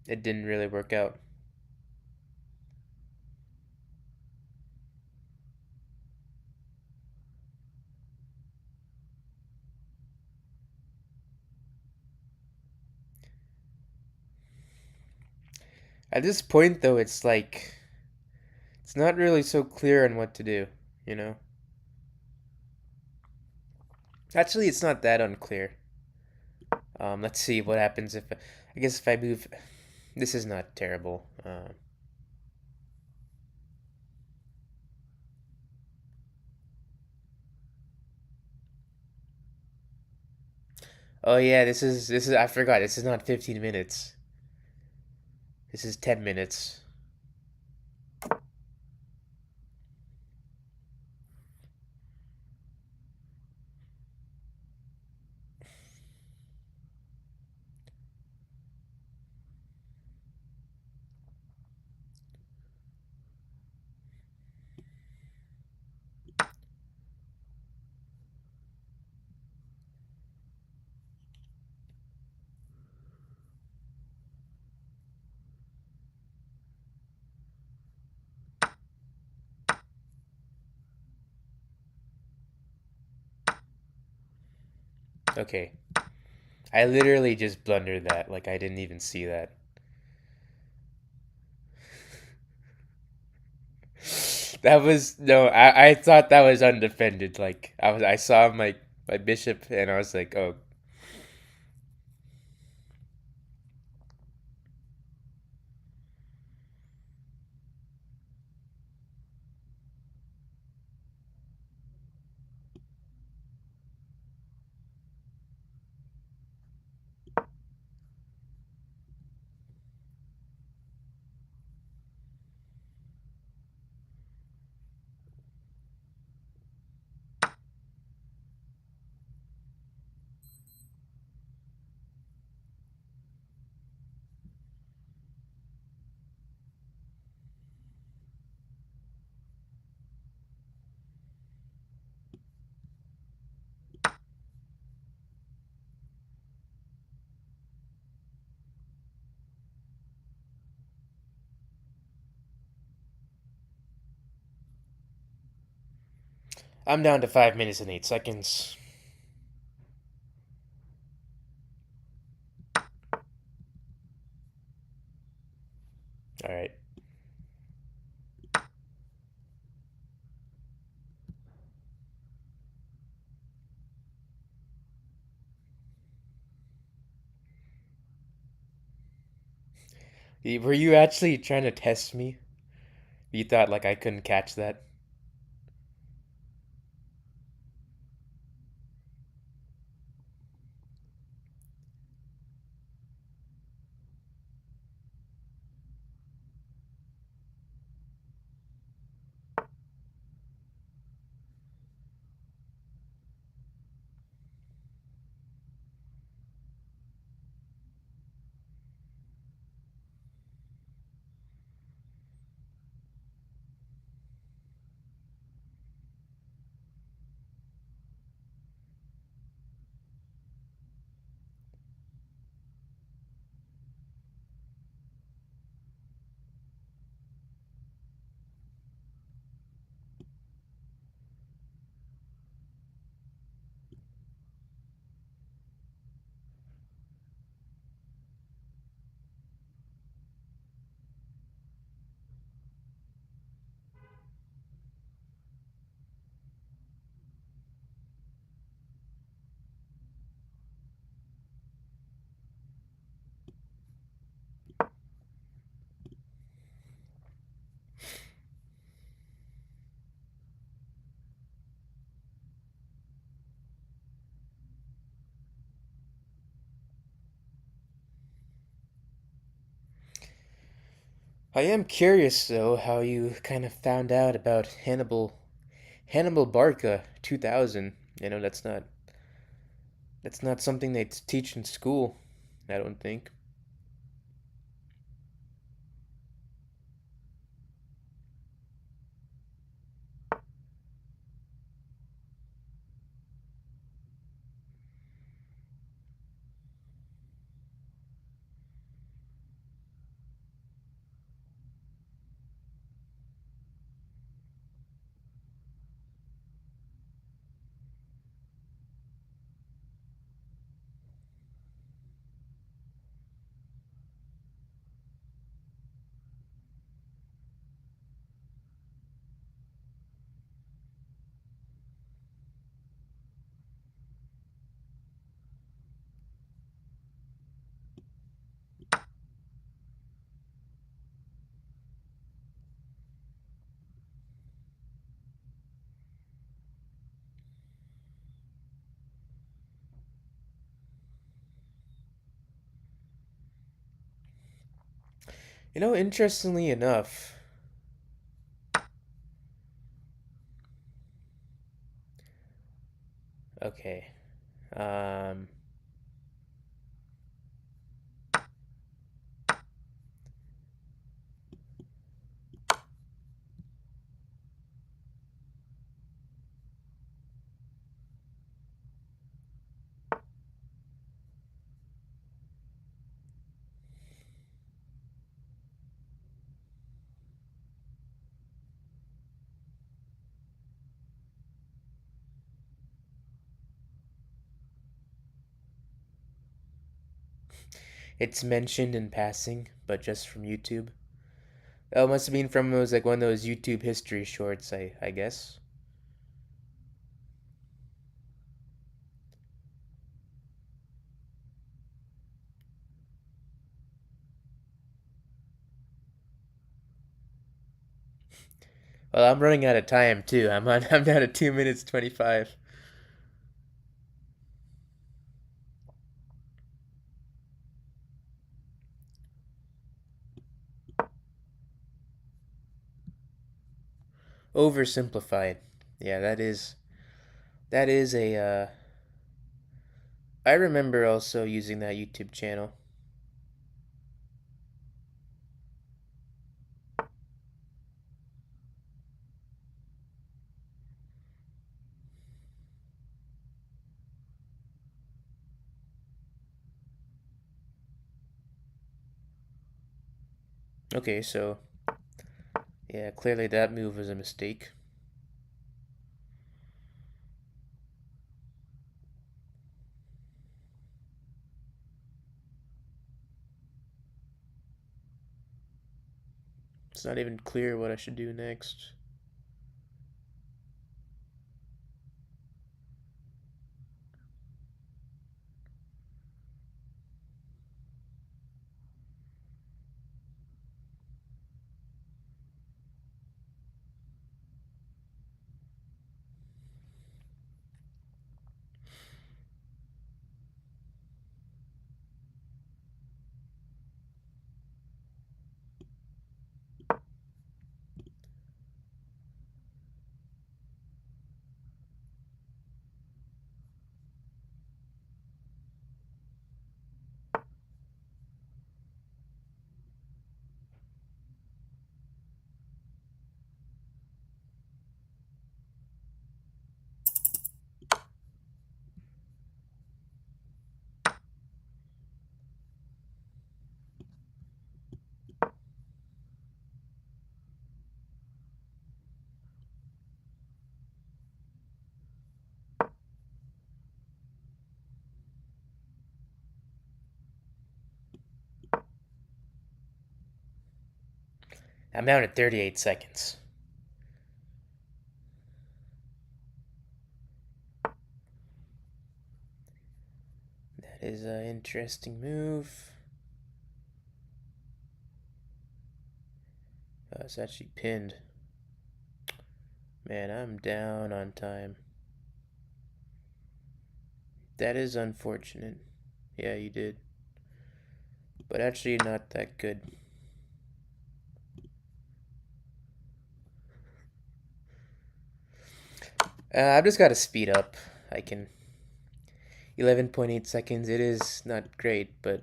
it didn't really work out. At this point, though, it's not really so clear on what to do. You know. Actually, it's not that unclear. Let's see what happens if I guess if I move. This is not terrible. Oh yeah, this is I forgot. This is not 15 minutes. This is 10 minutes. Okay. I literally just blundered that. Like I didn't even see that. That was no. I thought that was undefended. Like I saw my bishop and I was like, oh. I'm down to 5 minutes and 8 seconds. All right. Were you actually trying to test me? You thought like I couldn't catch that? I am curious though how you kind of found out about Hannibal Barca 2000. That's not something they teach in school, I don't think. Interestingly enough, okay. Um it's mentioned in passing, but just from YouTube. Oh, it must have been from it was like one of those YouTube history shorts, I guess. Well, I'm running out of time too. I'm down to 2 minutes 25. Oversimplified. Yeah, that is a I remember also using that YouTube channel. Okay, so yeah, clearly that move was a mistake. It's not even clear what I should do next. I'm down at 38 seconds. That is an interesting move. Oh, it's actually pinned. Man, I'm down on time. That is unfortunate. Yeah, you did. But actually not that good. I've just got to speed up. I can 11.8 seconds. It is not great, but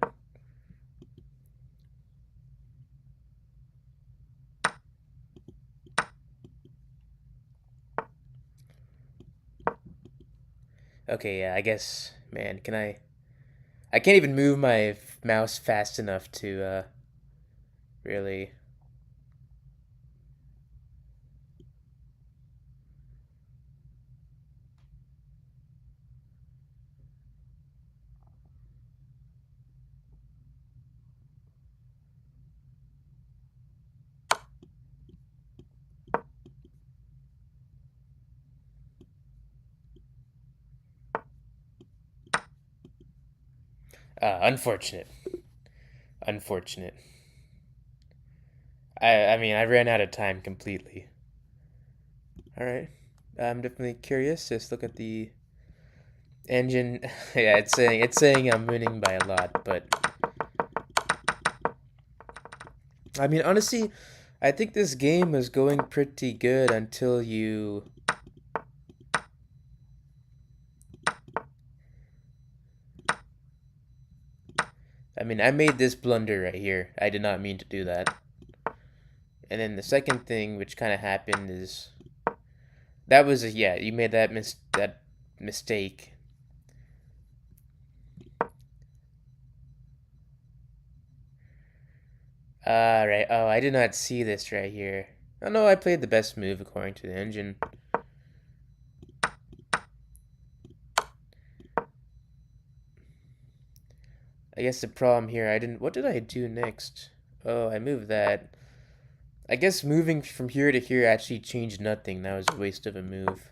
okay, yeah, I guess, man, can I can't even move my mouse fast enough to really. Unfortunate. Unfortunate. I mean, I ran out of time completely. All right. I'm definitely curious. Just look at the engine. Yeah, it's saying I'm winning by a lot, but I mean, honestly, I think this game was going pretty good until you. I mean, I made this blunder right here. I did not mean to do that. And then the second thing, which kind of happened, is that was yeah, you made that mistake. Right. Oh, I did not see this right here. Oh no, I played the best move according to the engine. I guess the problem here, I didn't. What did I do next? Oh, I moved that. I guess moving from here to here actually changed nothing. That was a waste of a move.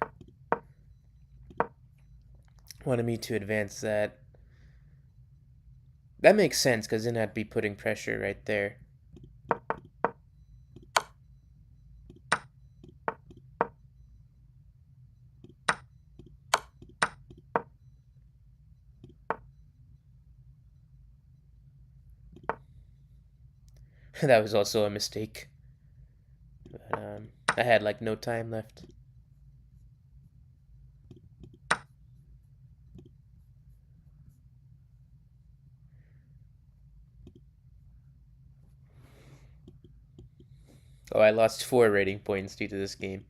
Wanted me to advance that. That makes sense, because then I'd be putting pressure right there. That was also a mistake. But, I had like no time left. Oh, I lost 4 rating points due to this game.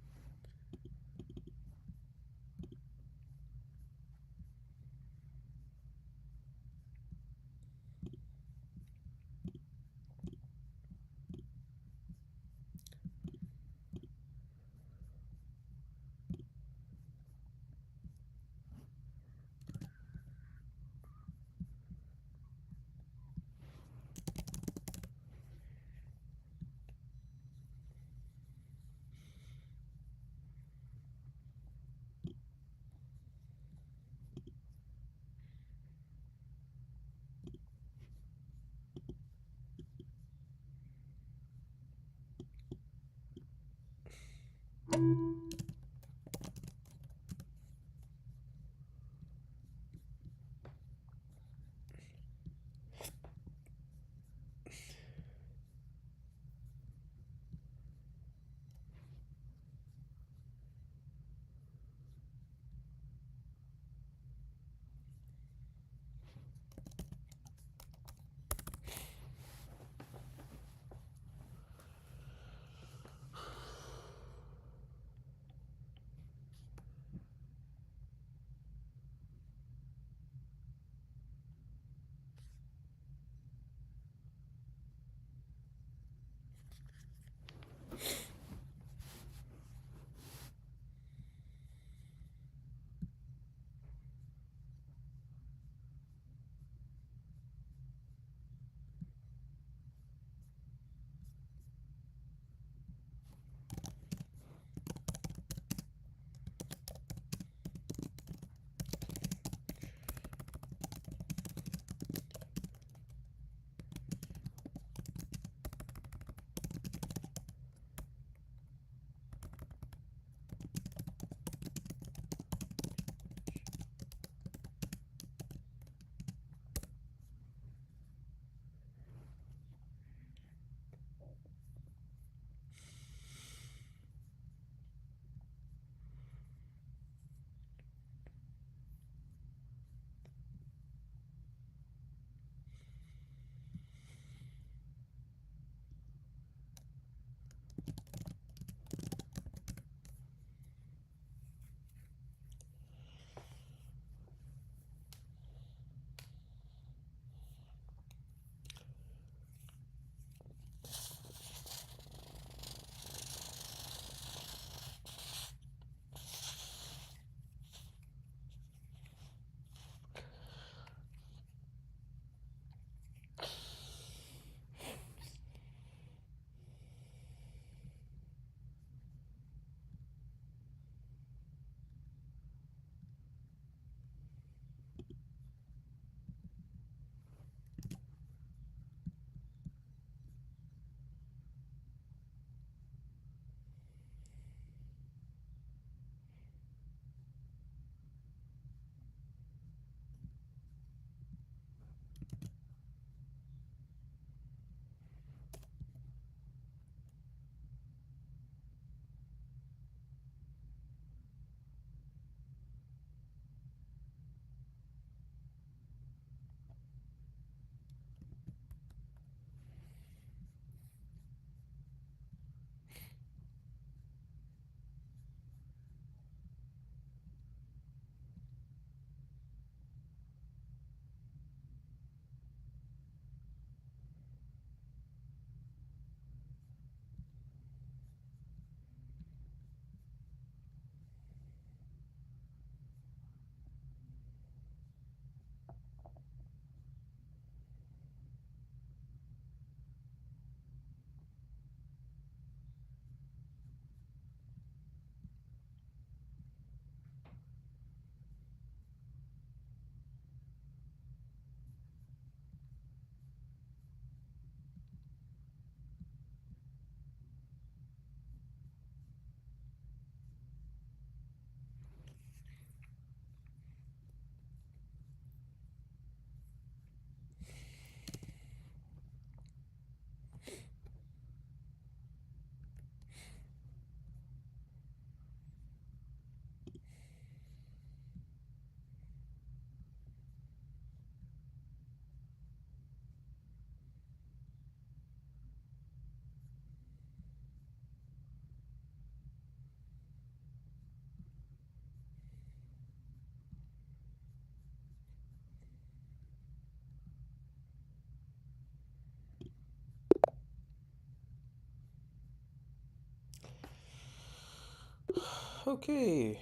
Okay,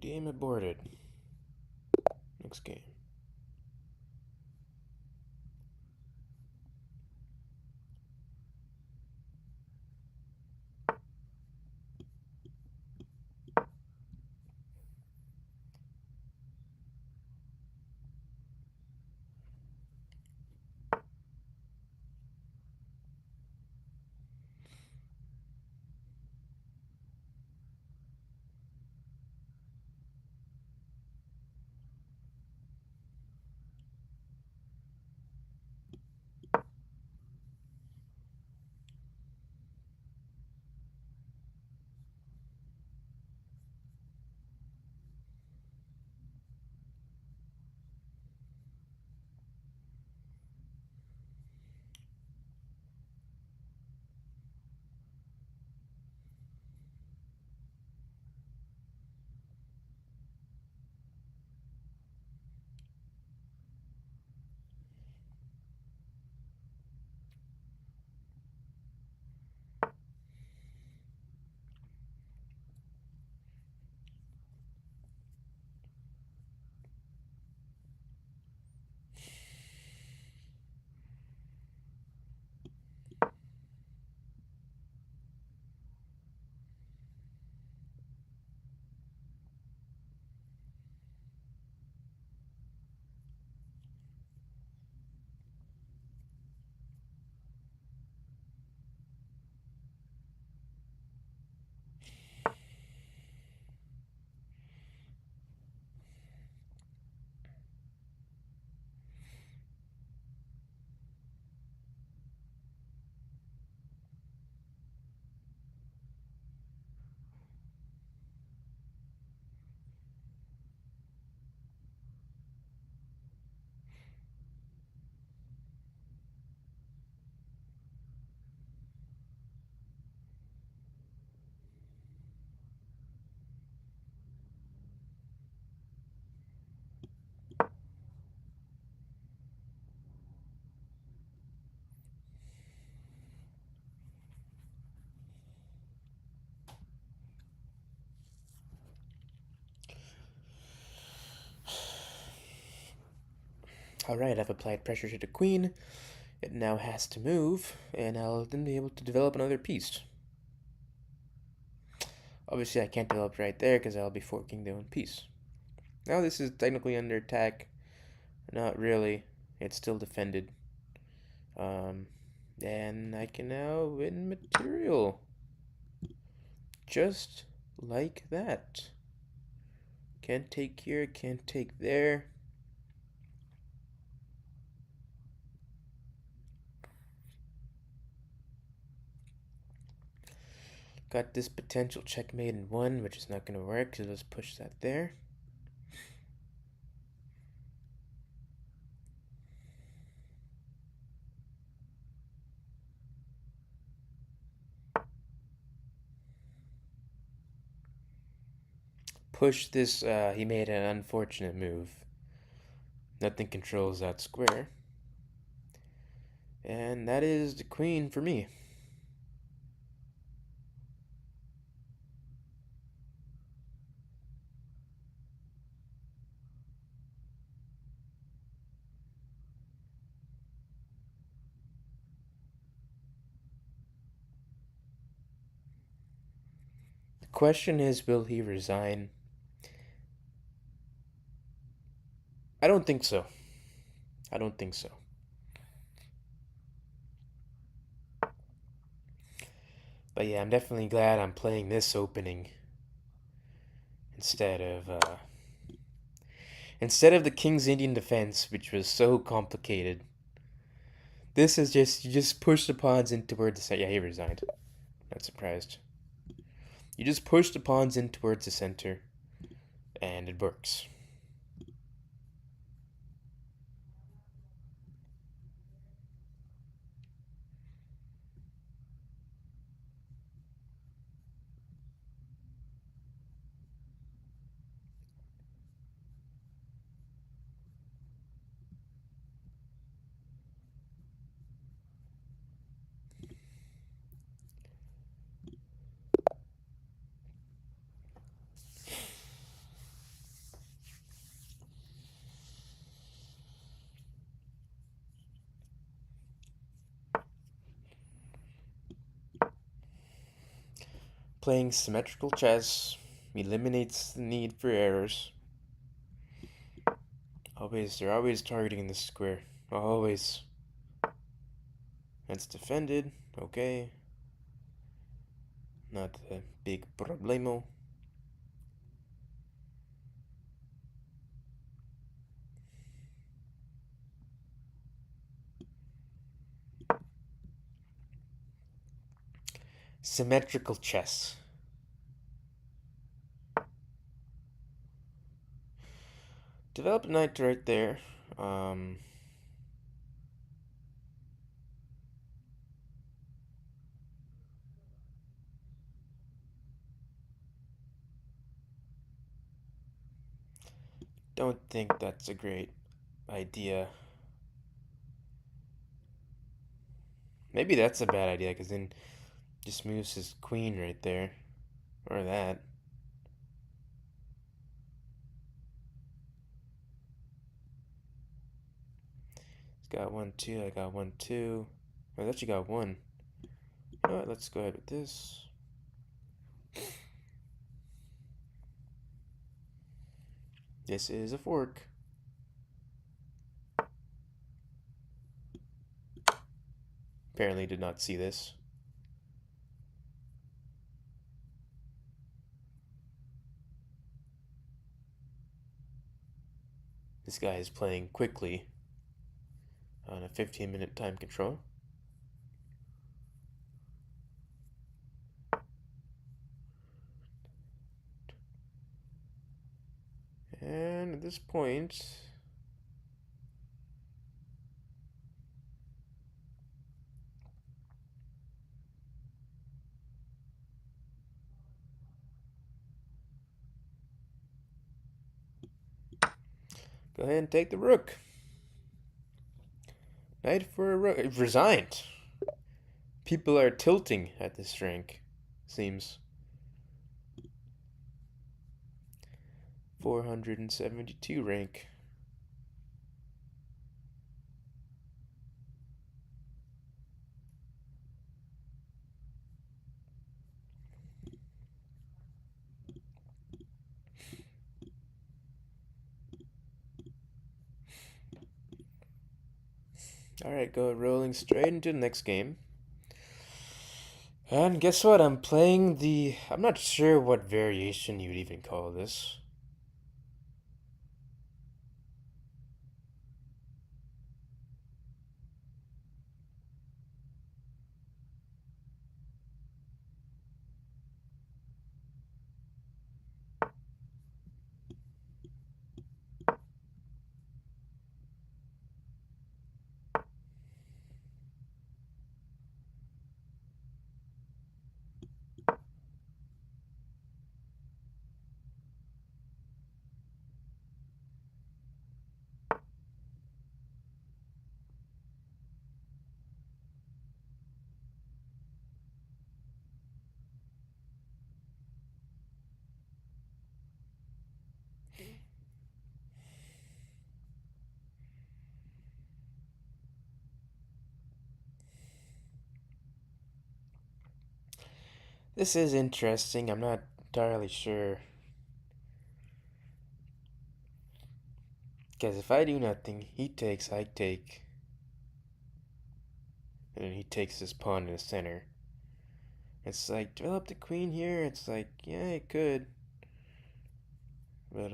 game aborted. Next game. Alright, I've applied pressure to the queen. It now has to move, and I'll then be able to develop another piece. Obviously, I can't develop right there because I'll be forking the one piece. Now this is technically under attack. Not really. It's still defended. And I can now win material. Just like that. Can't take here, can't take there. Got this potential checkmate in one, which is not going to work, so let's push that there. Push this, he made an unfortunate move. Nothing controls that square. And that is the queen for me. The question is, will he resign? I don't think so. I don't think so. But yeah, I'm definitely glad I'm playing this opening instead of the King's Indian defense, which was so complicated. This is just, you just push the pawns in towards the center. Yeah, he resigned. Not surprised. You just push the pawns in towards the center, and it works. Playing symmetrical chess eliminates the need for errors. They're always targeting the square. Always. It's defended. Okay. Not a big problemo. Symmetrical chess. Develop a knight right there. Don't think that's a great idea. Maybe that's a bad idea, because then just moves his queen right there. Or that. He's got 1-2, I got 1-2. I thought you got 1. You know what, let's go ahead with this. This is a fork. Apparently did not see this. This guy is playing quickly on a 15-minute time control. And at this point, go ahead and take the rook. Knight for a rook. It resigned. People are tilting at this rank, seems. 472 rank. Alright, go rolling straight into the next game. And guess what? I'm playing I'm not sure what variation you would even call this. This is interesting. I'm not entirely sure. Because if I do nothing, he takes, I take. And then he takes his pawn in the center. It's like, develop the queen here. It's like, yeah, it could. But,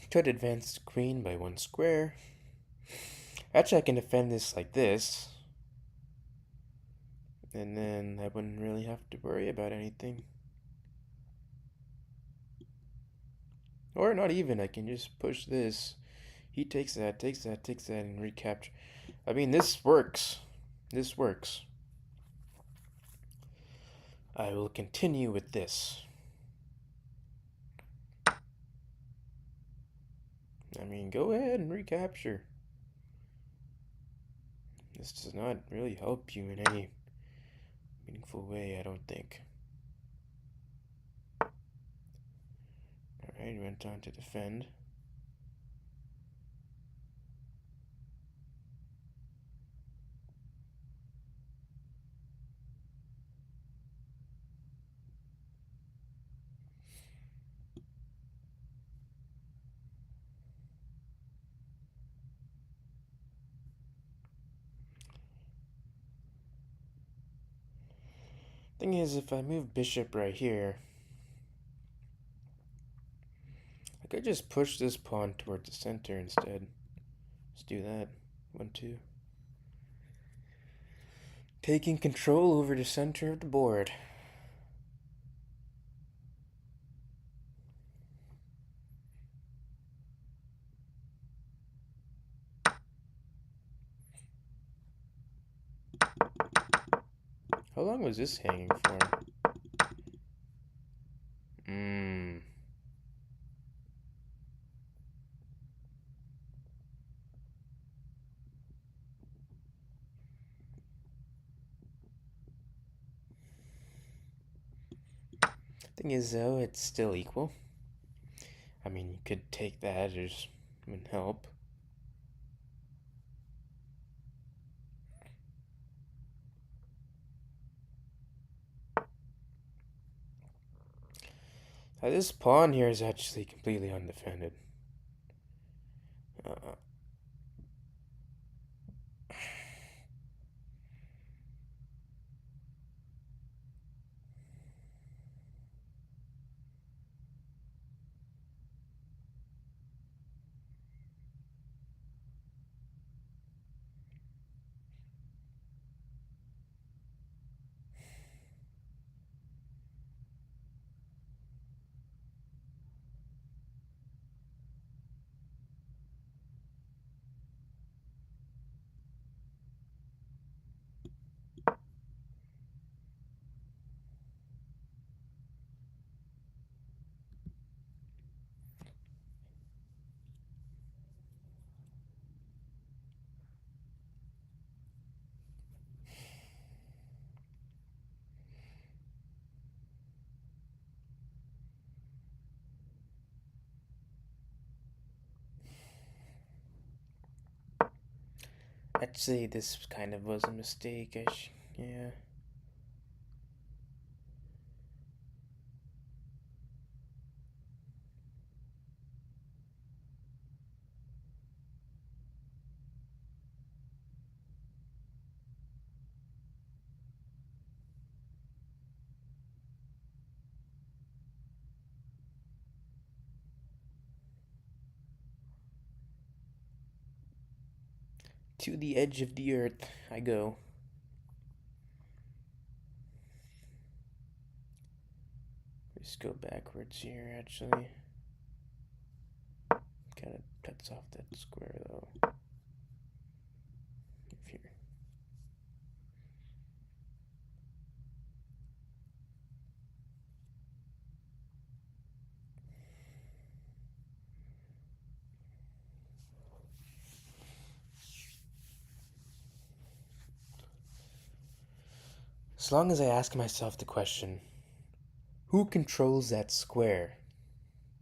try to advance the queen by 1 square. Actually, I can defend this like this. And then I wouldn't really have to worry about anything. Or not even, I can just push this. He takes that, and recapture. I mean, this works. This works. I will continue with this. I mean, go ahead and recapture. This does not really help you in any meaningful way, I don't think. Alright, went on to defend. Thing is, if I move bishop right here, I could just push this pawn toward the center instead. Let's do that. 1-2. Taking control over the center of the board. How long was this hanging for? Thing is, though, it's still equal. I mean, you could take that as would help. This pawn here is actually completely undefended. Actually, this kind of was a mistake. Yeah. To the edge of the earth I go. Let's go backwards here, actually. Kind of cuts off that square, though. Here. As long as I ask myself the question, who controls that square?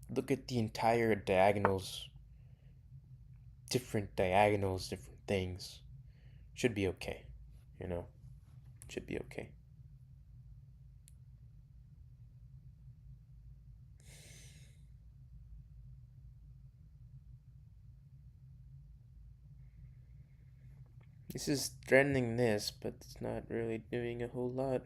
Look at the entire diagonals, different things. Should be okay, you know? Should be okay. This is threatening this, but it's not really doing a whole lot.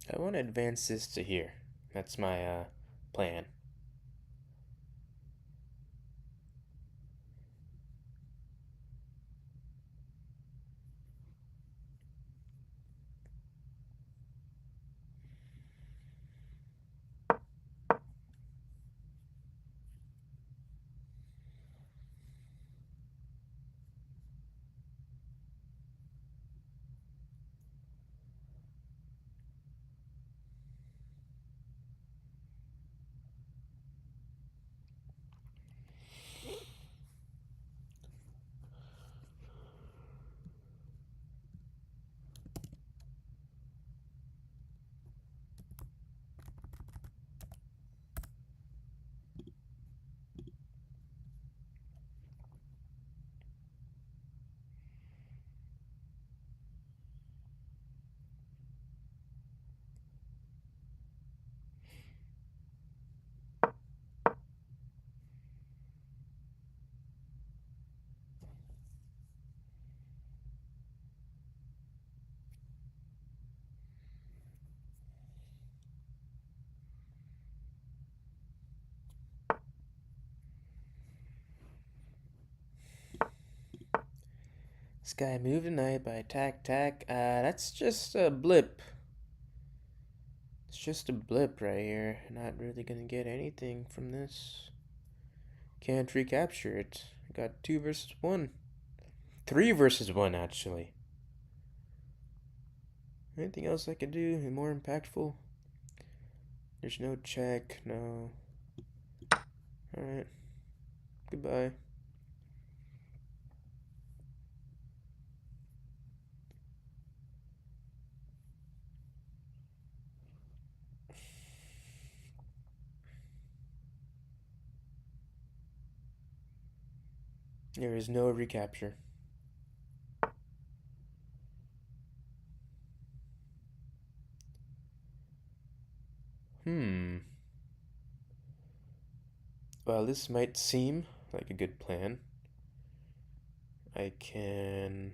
I want to advance this to here. That's my plan. This guy moved tonight by tack. That's just a blip. It's just a blip right here. Not really gonna get anything from this. Can't recapture it. I got 2 versus 1. 3 versus 1, actually. Anything else I could do more impactful? There's no check, no. Alright. Goodbye. There is no recapture. Well, this might seem like a good plan. I can...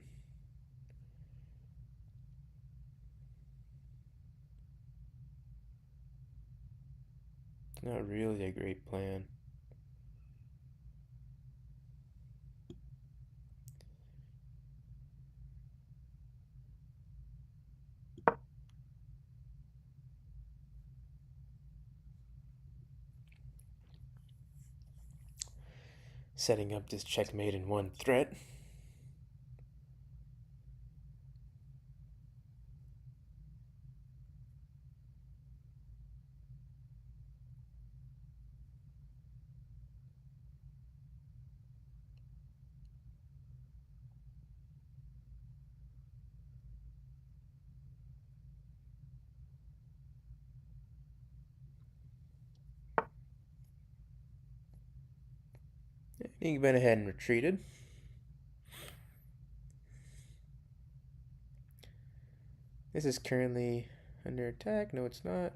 Not really a great plan. Setting up this checkmate in one threat. He went ahead and retreated. This is currently under attack. No, it's not.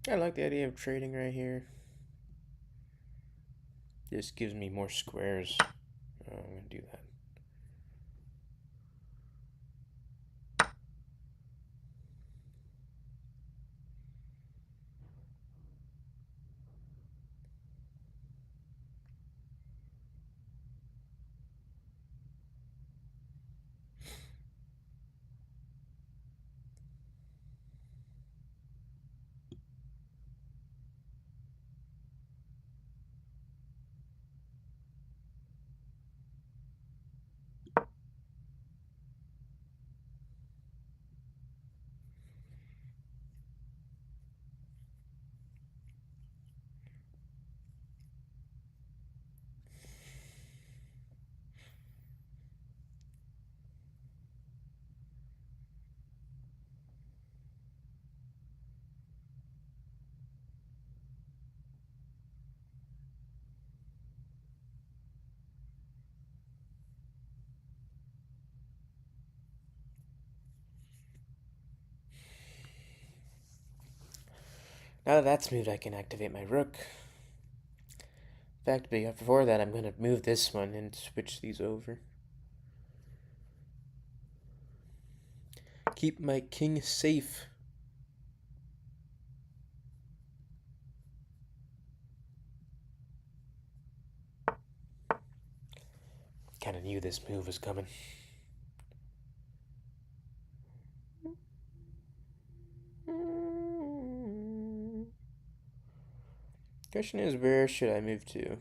I like the idea of trading right here. This gives me more squares. I'm going to do that. Now that that's moved, I can activate my rook. In fact, before that, I'm going to move this one and switch these over. Keep my king safe. Kind of knew this move was coming. Question is, where should I move to?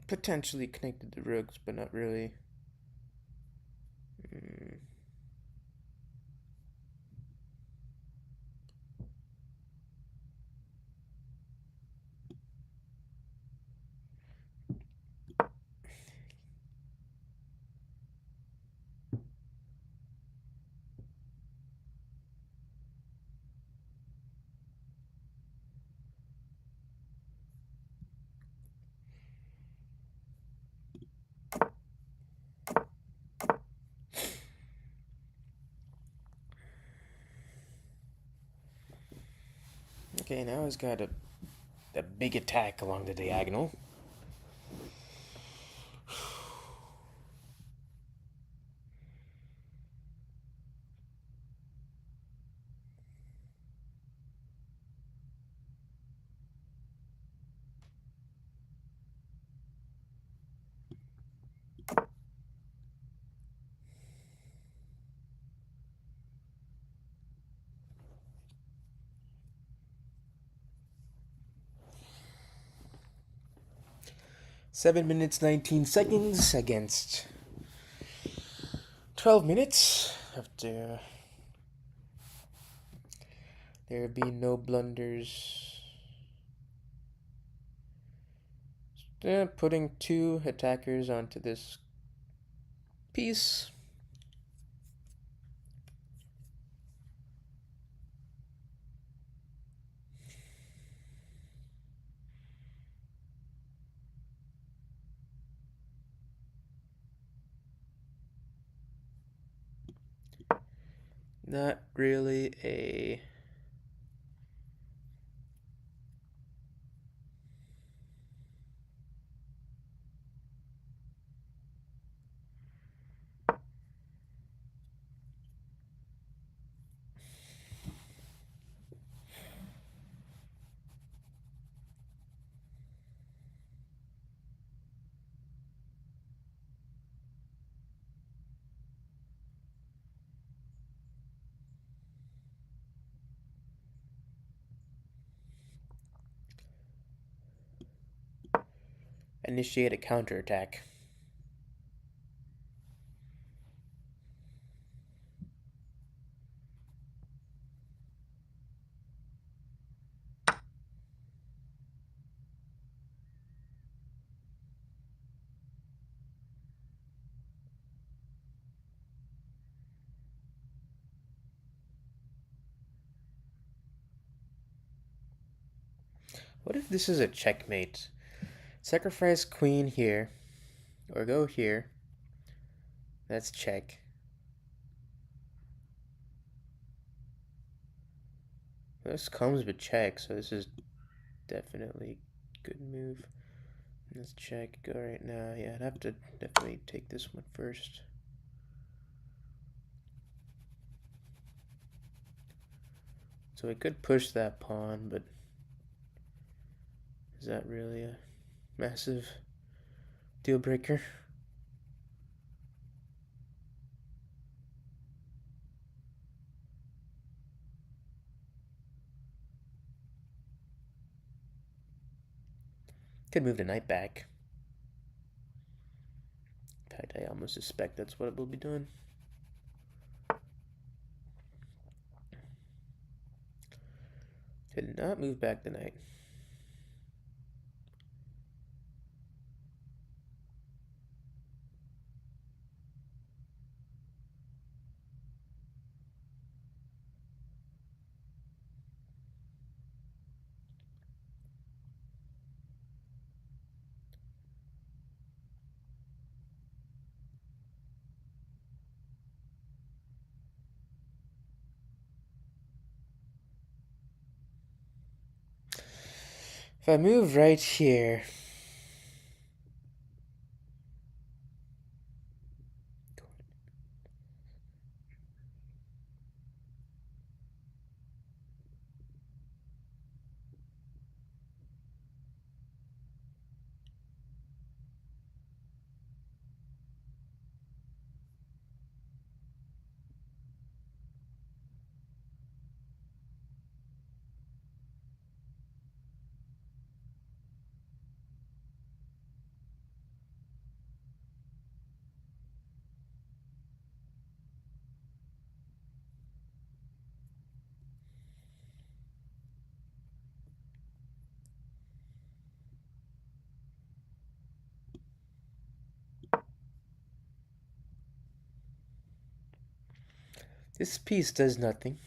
Potentially connected to rooks, but not really. 'Okay, now he's got a big attack along the diagonal. Seven minutes 19 seconds against 12 minutes. After there have been no blunders. Putting two attackers onto this piece. Not really a initiate a counterattack. What if this is a checkmate? Sacrifice queen here, or go here. That's check. This comes with check, so this is definitely a good move. Let's check. Go right now. Yeah, I'd have to definitely take this one first. So we could push that pawn, but is that really a massive deal breaker? Could move the knight back. In fact, I almost suspect that's what it will be doing. Did not move back the knight. If I move right here, This piece does nothing.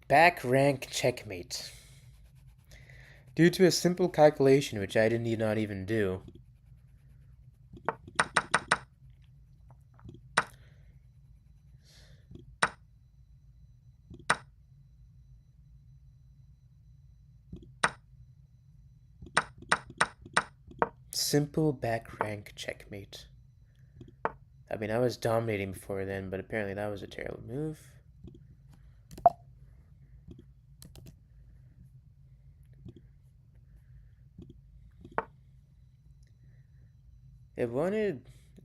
Back rank checkmate. Due to a simple calculation which I did not even do. Simple back rank checkmate. I mean, I was dominating before then, but apparently that was a terrible move.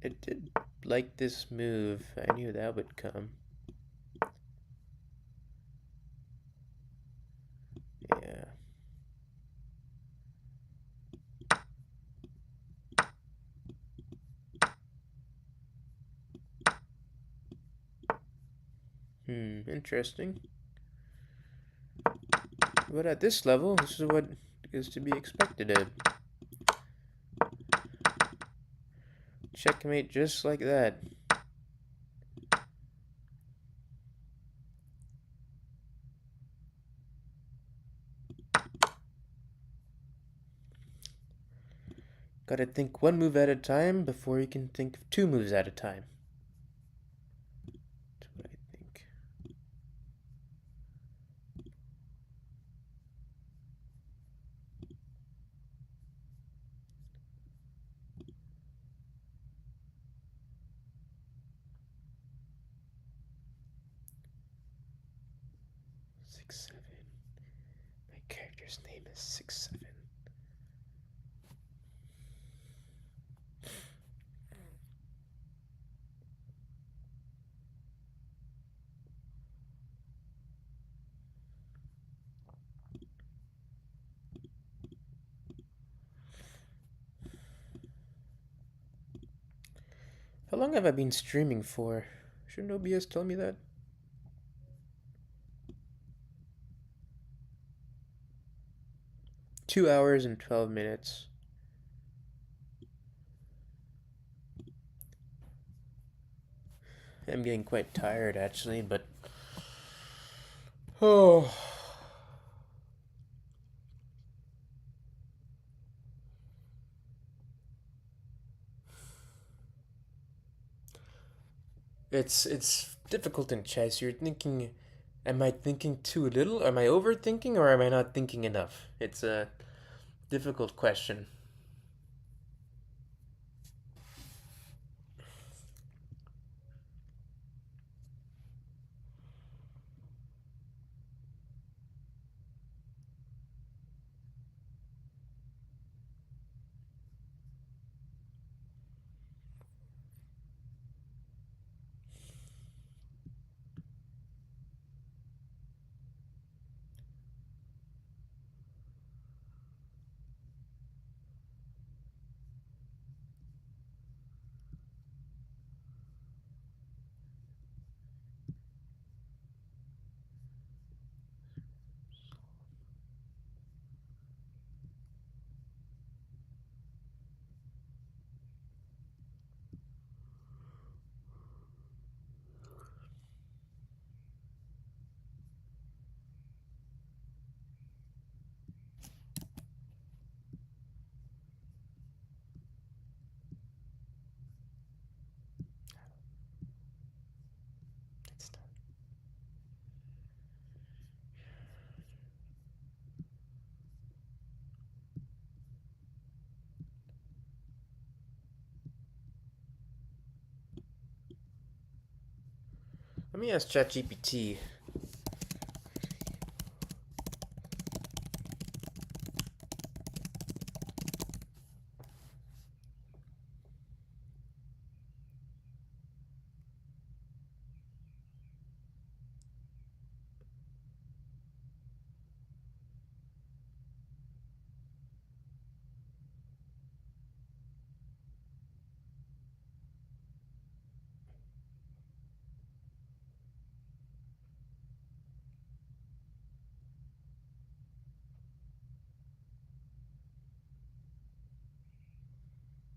It did like this move. I knew that would come. Yeah. Interesting. But at this level, this is what is to be expected. Checkmate just like that. Gotta think one move at a time before you can think of two moves at a time. That's what I think. Six, seven. My character's name is 6-7. How long have I been streaming for? Shouldn't OBS tell me that? 2 hours and 12 minutes. I'm getting quite tired actually, but oh, it's difficult in chess. You're thinking, am I thinking too little? Am I overthinking or am I not thinking enough? It's a difficult question. Let me ask ChatGPT.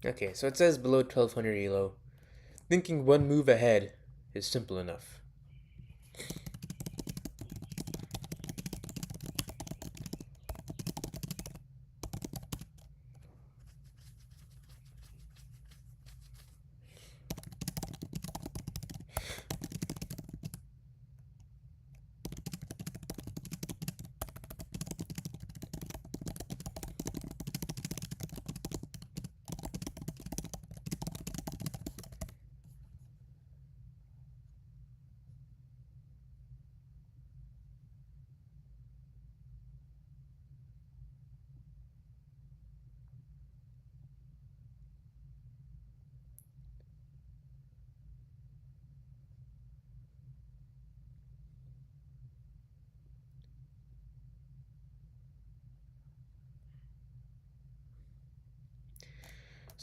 Okay, so it says below 1200 ELO. Thinking one move ahead is simple enough.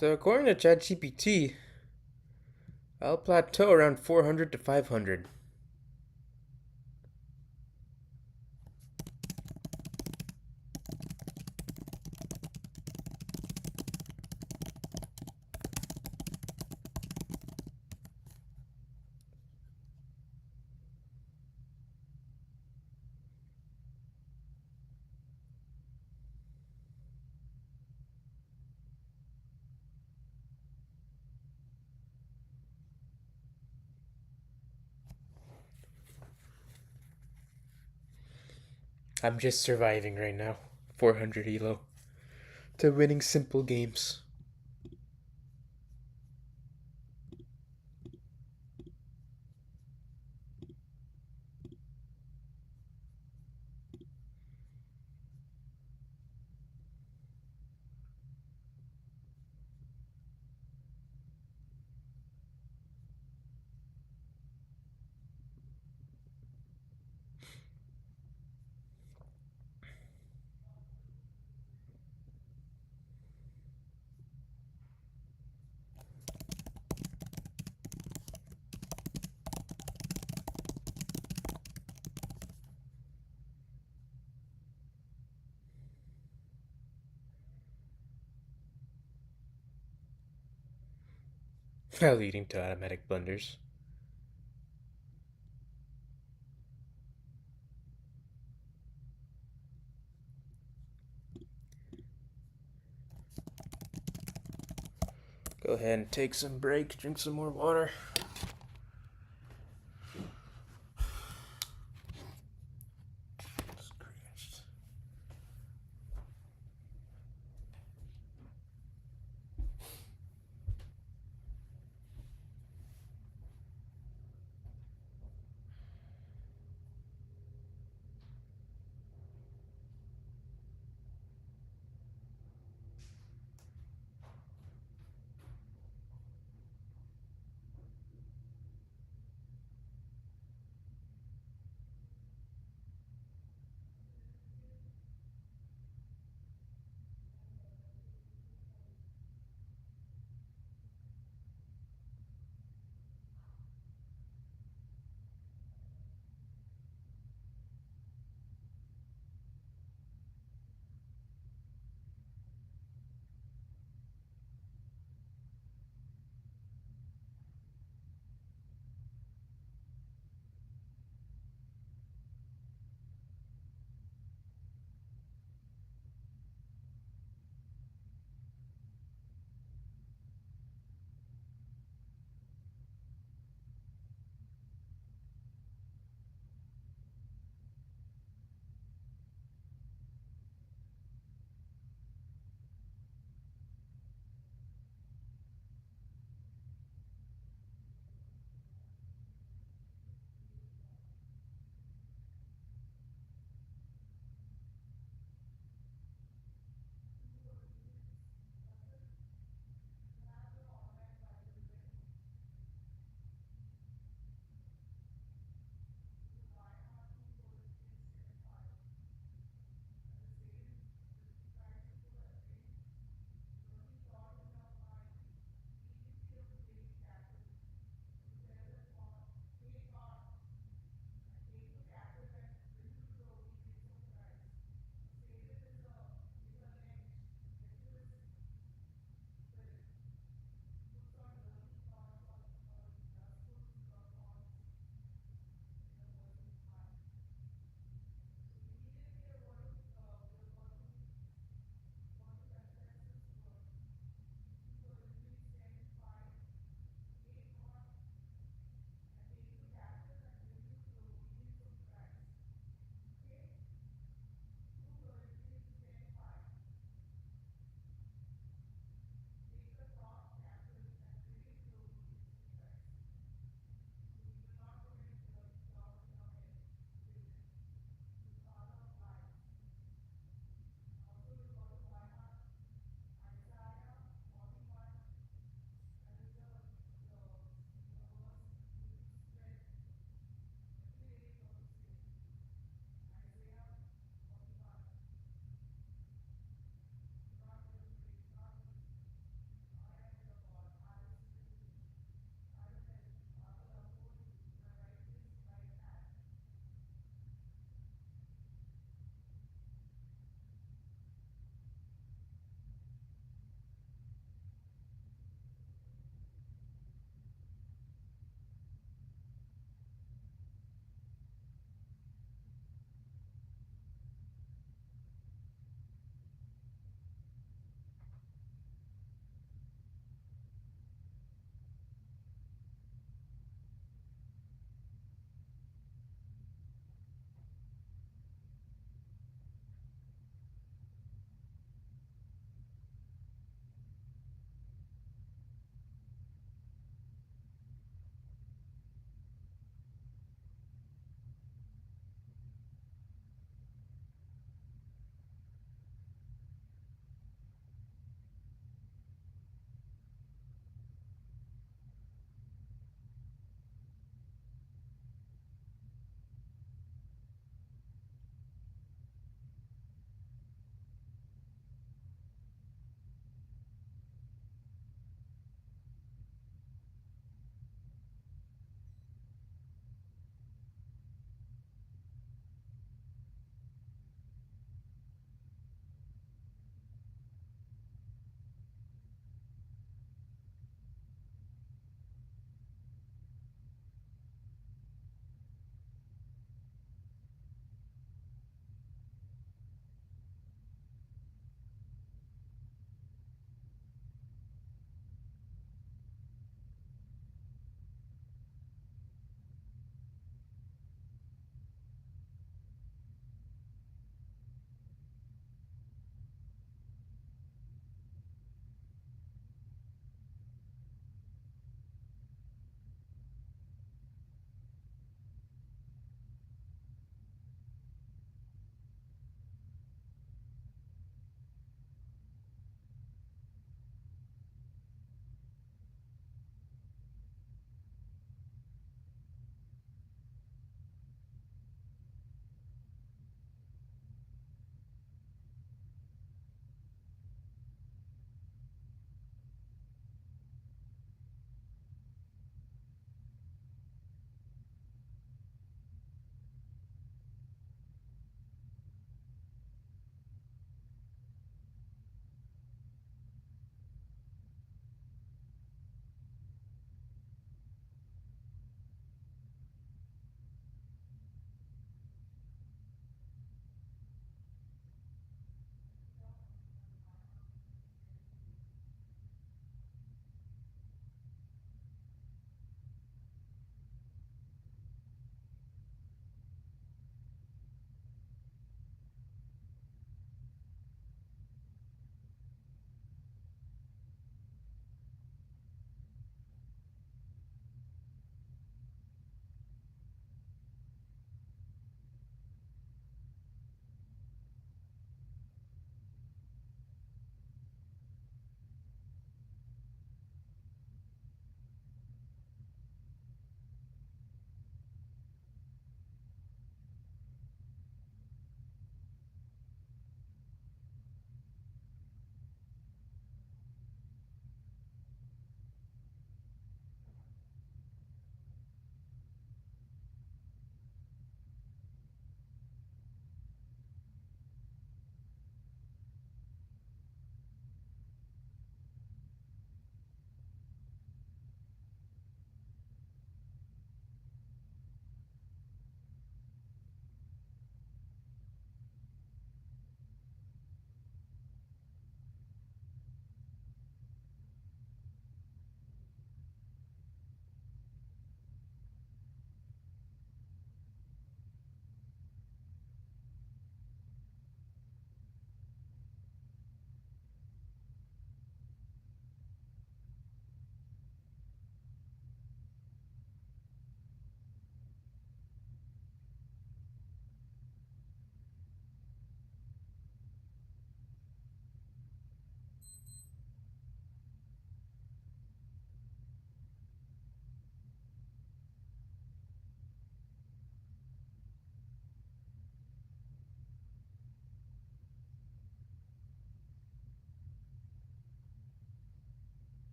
So according to ChatGPT, I'll plateau around 400 to 500. I'm just surviving right now. 400 ELO. To winning simple games. Leading to automatic blunders. Go ahead and take some break, drink some more water.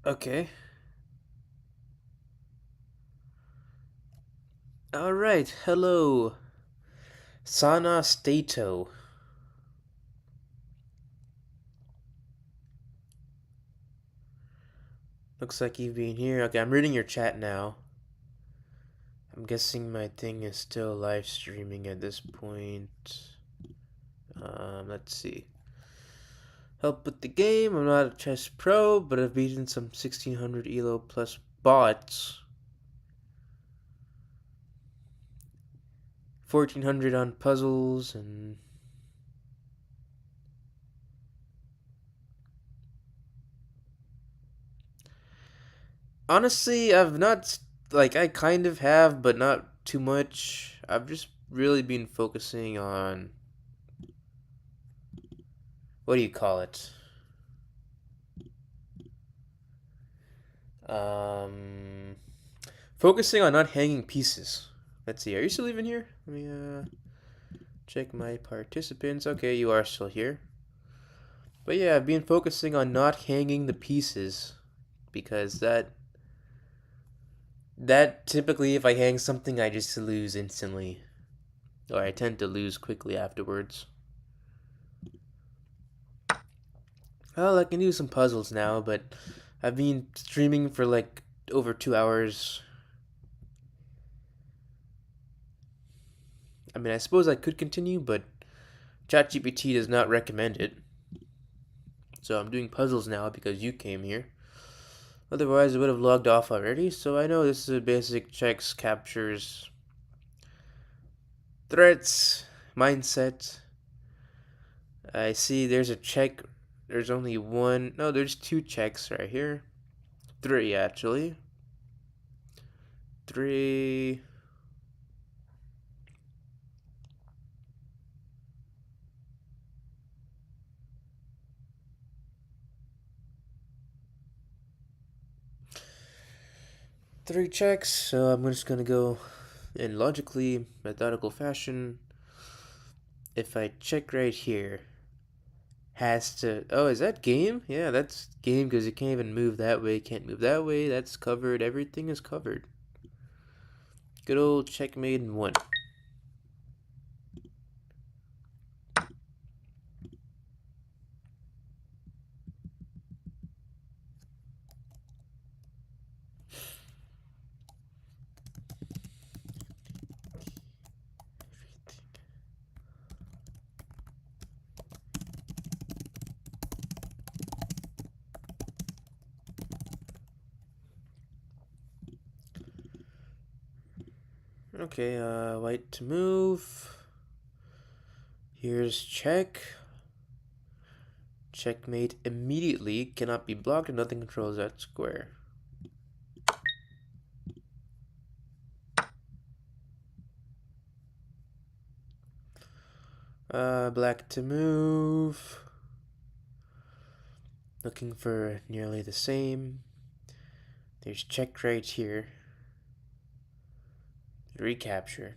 Okay. Alright, hello. Sana Stato. Looks like you've been here. Okay, I'm reading your chat now. I'm guessing my thing is still live streaming at this point. Let's see. Help with the game. I'm not a chess pro, but I've beaten some 1600 ELO plus bots. 1400 on puzzles and honestly, I've not I kind of have, but not too much. I've just really been focusing on what do you call it? Um, Focusing on not hanging pieces. Let's see. Are you still even here? Let me check my participants. Okay, you are still here. But yeah, I've been focusing on not hanging the pieces because that typically if I hang something I just lose instantly or I tend to lose quickly afterwards. Well, I can do some puzzles now, but I've been streaming for like over 2 hours. I mean, I suppose I could continue, but ChatGPT does not recommend it. So I'm doing puzzles now because you came here. Otherwise, I would have logged off already. So I know this is a basic checks, captures, threats, mindset. I see there's a check. There's only one. No, there's two checks right here. Three, actually. Three. Three checks. So I'm just going to go in logically, methodical fashion. If I check right here, has to. Oh, is that game? Yeah, that's game because it can't even move that way. Can't move that way. That's covered. Everything is covered. Good old checkmate in one. Okay, white to move. Here's check. Checkmate immediately. Cannot be blocked and nothing controls that square. Black to move. Looking for nearly the same. There's check right here. Recapture.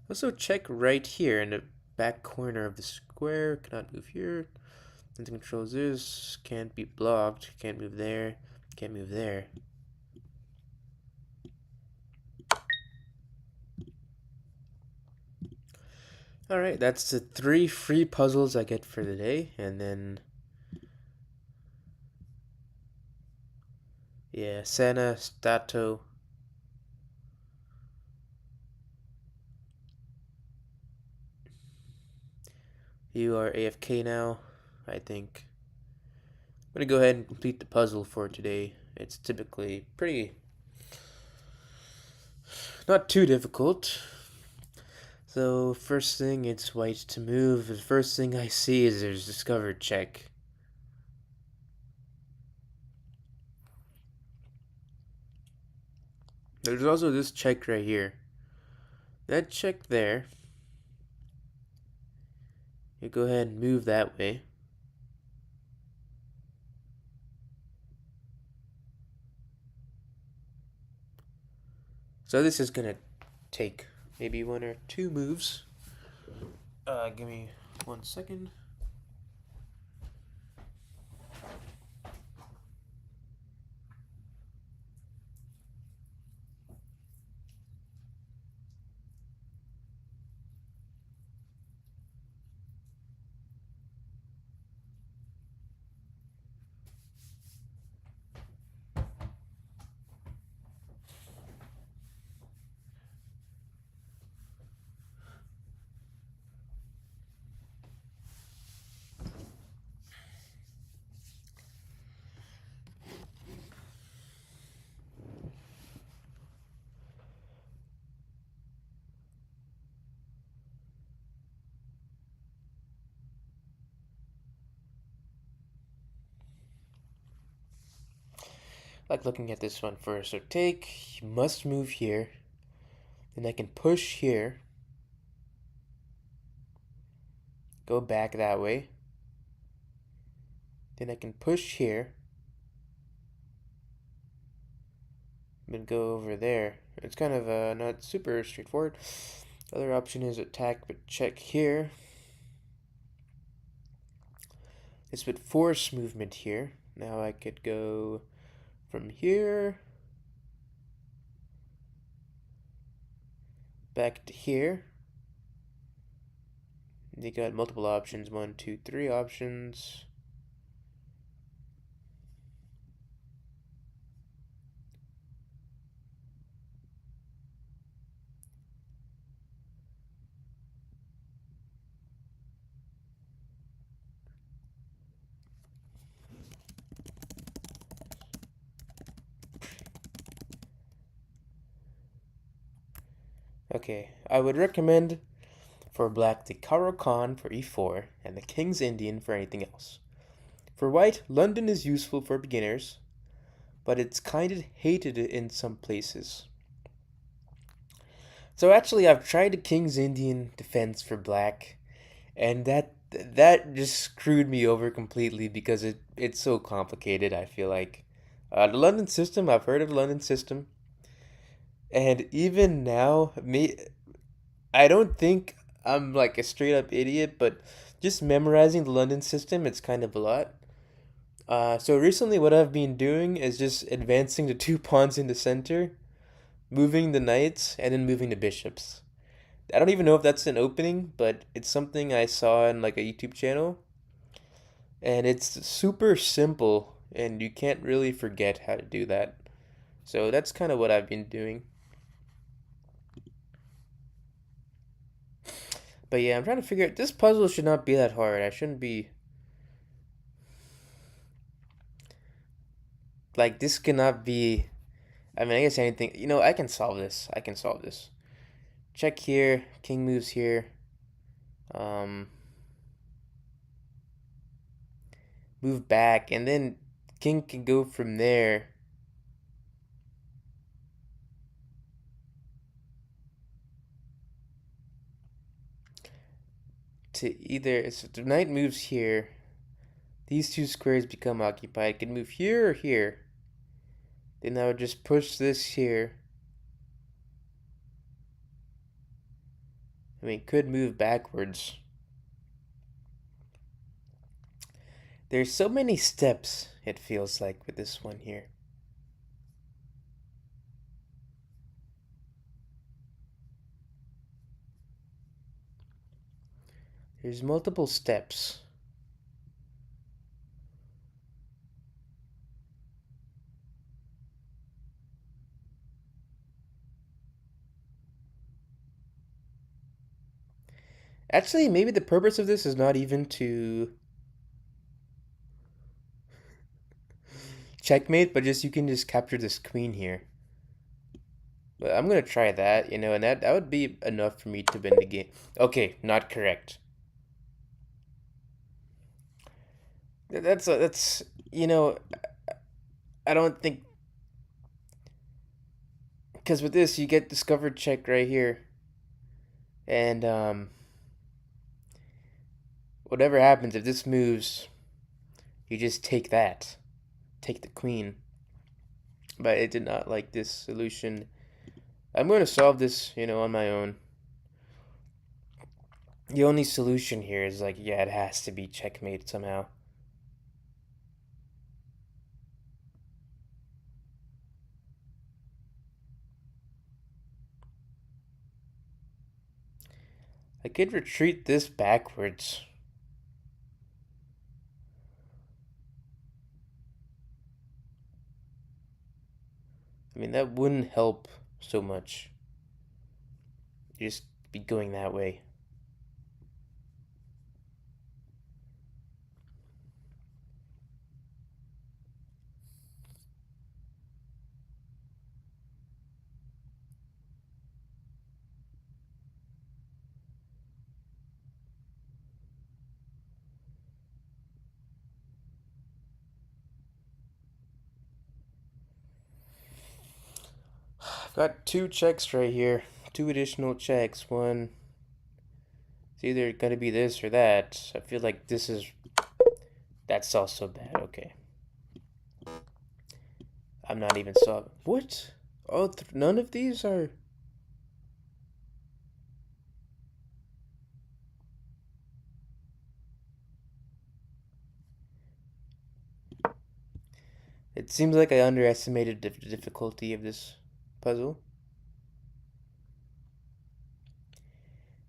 Also check right here in the back corner of the square. Cannot move here. Nothing controls this. Can't be blocked. Can't move there. Can't move there. Alright, that's the 3 free puzzles I get for the day. And then... yeah, Sana, Stato. You are AFK now, I think. I'm going to go ahead and complete the puzzle for today. It's typically pretty... not too difficult. So, first thing, it's white to move. The first thing I see is there's discovered check. There's also this check right here. That check there. You go ahead and move that way. So this is gonna take maybe 1 or 2 moves. Give me 1 second. Like looking at this one first. So take, you must move here. Then I can push here. Go back that way. Then I can push here. Then go over there. It's kind of not super straightforward. The other option is attack but check here. This would force movement here. Now I could go from here back to here. You got multiple options. 1, 2, 3 options. Okay, I would recommend for black the Caro-Kann for e4 and the King's Indian for anything else. For white, London is useful for beginners, but it's kind of hated in some places. So actually, I've tried the King's Indian defense for black, and that just screwed me over completely because it's so complicated. I feel like the London system. I've heard of the London system, and even now, I don't think I'm like a straight up idiot, but just memorizing the London system, it's kind of a lot. So recently, what I've been doing is just advancing the 2 pawns in the center, moving the knights, and then moving the bishops. I don't even know if that's an opening, but it's something I saw in like a YouTube channel, and it's super simple, and you can't really forget how to do that. So that's kind of what I've been doing. But yeah, I'm trying to figure out, this puzzle should not be that hard. I shouldn't be, like, this cannot be I mean, I guess anything. You know, I can solve this. I can solve this. Check here. King moves here. Um, move back, and then king can go from there. To either, so the knight moves here. These two squares become occupied. It can move here or here. Then I would just push this here. I mean, could move backwards. There's so many steps, it feels like, with this one here. There's multiple steps. Actually, maybe the purpose of this is not even to checkmate, but just you can just capture this queen here. But I'm gonna try that, and that would be enough for me to win the game. Okay, not correct. That's I don't think, because with this you get discovered check right here, and whatever happens if this moves, you just take the queen. But it did not like this solution. I'm going to solve this, on my own. The only solution here is like, yeah, it has to be checkmate somehow. I could retreat this backwards. I mean, that wouldn't help so much. Just be going that way. I've got two checks right here. Two additional checks. One, it's either going to be this or that. I feel like that's also bad. Okay. I'm not even solving. What? Oh, none of these are. It seems like I underestimated the difficulty of this puzzle.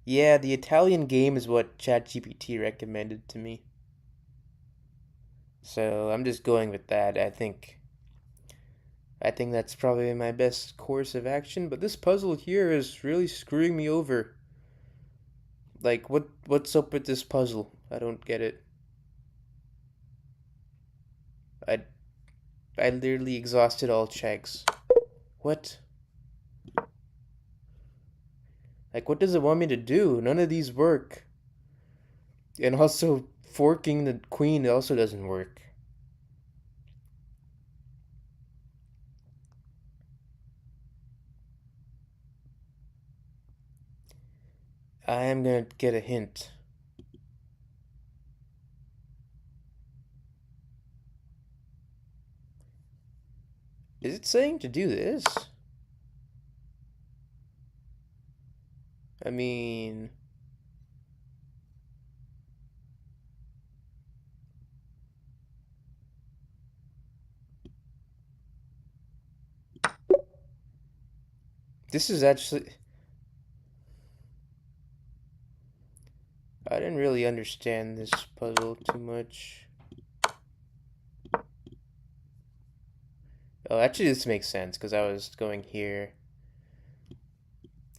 Yeah, the Italian game is what ChatGPT recommended to me. So I'm just going with that. I think that's probably my best course of action, but this puzzle here is really screwing me over. Like what's up with this puzzle? I don't get it. I I literally exhausted all checks. What? Like what does it want me to do? None of these work. And also forking the queen also doesn't work. I am gonna get a hint. Is it saying to do this? I mean, this is actually. I didn't really understand this puzzle too much. Oh, actually, this makes sense because I was going here.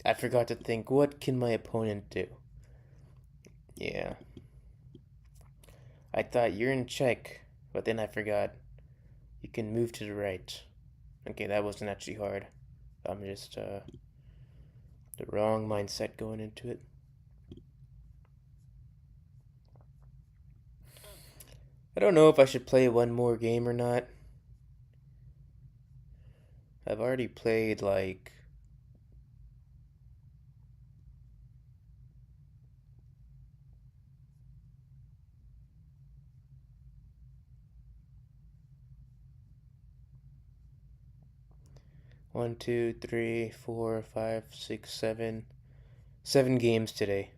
I forgot to think, what can my opponent do? Yeah. I thought you're in check, but then I forgot. You can move to the right. Okay, that wasn't actually hard. I'm just the wrong mindset going into it. I don't know if I should play one more game or not. I've already played like 1, 2, 3, 4, 5, 6, 7 games today.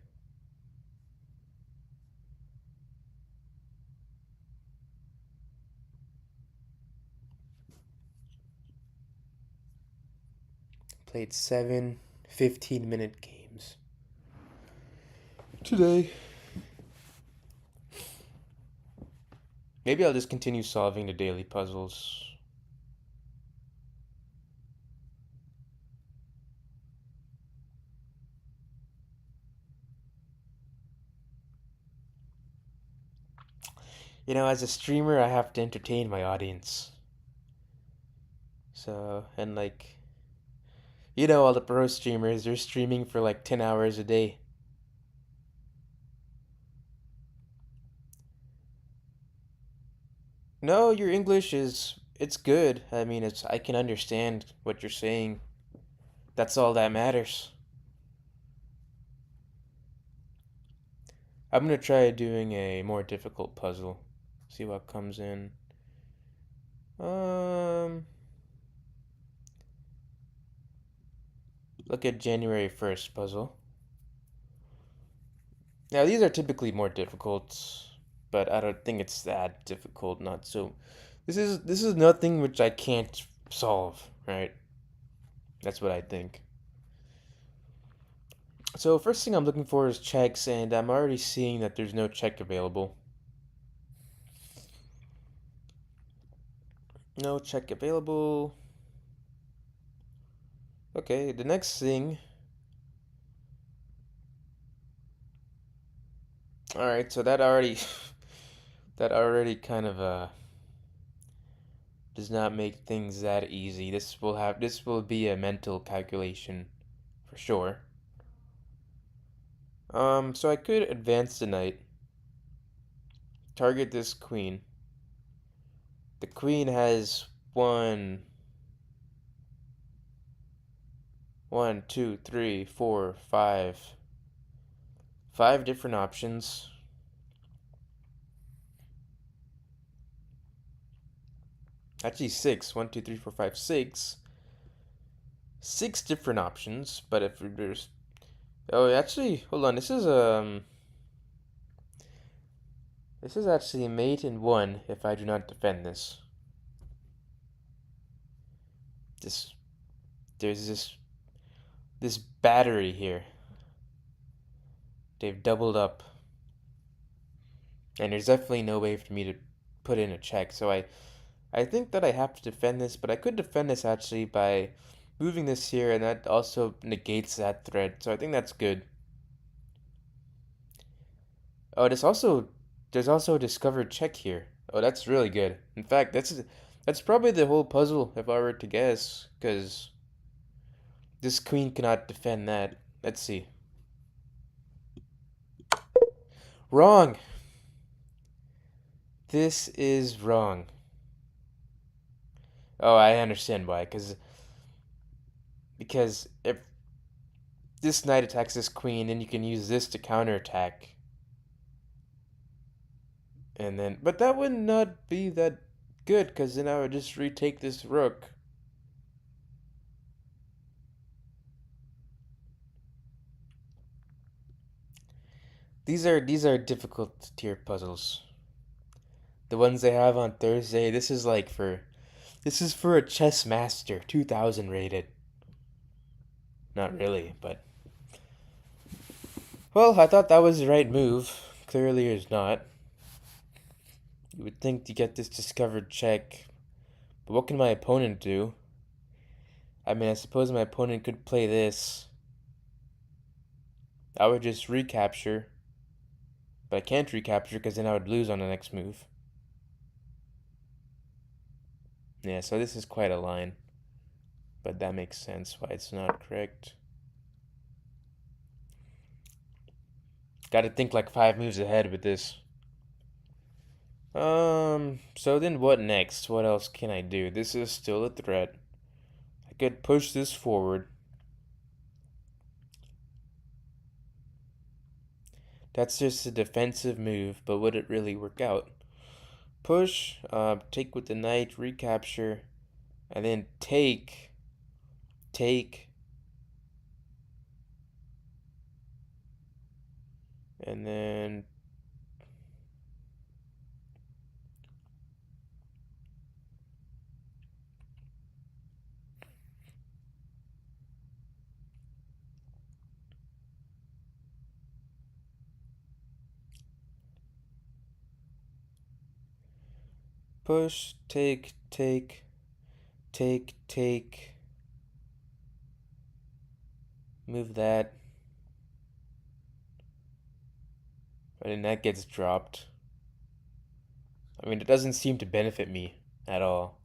Played 7 15-minute games today. Maybe I'll just continue solving the daily puzzles. You know, as a streamer, I have to entertain my audience. So, and like, you know, all the pro streamers, they're streaming for like 10 hours a day. No, your English it's good. I mean, I can understand what you're saying. That's all that matters. I'm gonna try doing a more difficult puzzle. See what comes in. Um, Look at January 1st puzzle. Now these are typically more difficult, but I don't think it's that difficult. Not so. This is nothing which I can't solve, right? That's what I think. So first thing I'm looking for is checks, and I'm already seeing that there's no check available. No check available. Okay, the next thing. All right, so that already that already kind of does not make things that easy. This will be a mental calculation for sure. So I could advance the knight, target this queen. The queen has one, two, three, four, five different options. Actually, six. 1, 2, 3, 4, 5, 6. 6 different options. But if there's, oh, actually, hold on. This is actually mate in 1 if I do not defend this. This there's this battery here. They've doubled up. And there's definitely no way for me to put in a check. So I think that I have to defend this, but I could defend this actually by moving this here, and that also negates that threat. So I think that's good. Oh, there's also a discovered check here. Oh, that's really good. In fact, that's probably the whole puzzle if I were to guess, because this queen cannot defend that. Let's see. Wrong. This is wrong. Oh, I understand why. Because if this knight attacks this queen, then you can use this to counterattack. And then, but that would not be that good, because then I would just retake this rook. These are difficult tier puzzles. The ones they have on Thursday. This is for a chess master, 2000 rated. Not really, but well, I thought that was the right move. Clearly, it's not. You would think to get this discovered check, but what can my opponent do? I mean, I suppose my opponent could play this. I would just recapture, but I can't recapture because then I would lose on the next move. Yeah, so this is quite a line. but that makes sense why it's not correct. Gotta think like 5 moves ahead with this. So then what next? What else can I do? This is still a threat. I could push this forward. That's just a defensive move, but would it really work out? Push, take with the knight, recapture, and then take, and then push, take, move that, and then that gets dropped. I mean, it doesn't seem to benefit me at all.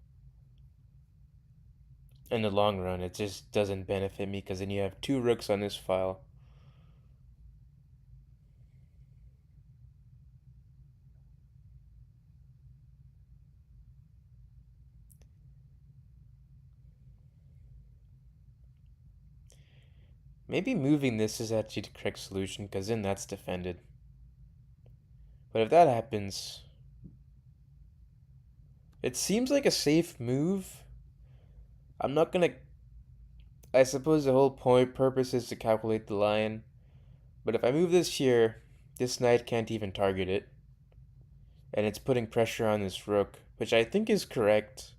In the long run, it just doesn't benefit me because then you have 2 rooks on this file. Maybe moving this is actually the correct solution because then that's defended. But if that happens, it seems like a safe move. I'm not gonna. I suppose the whole purpose is to calculate the lion. But if I move this here, this knight can't even target it. And it's putting pressure on this rook, which I think is correct.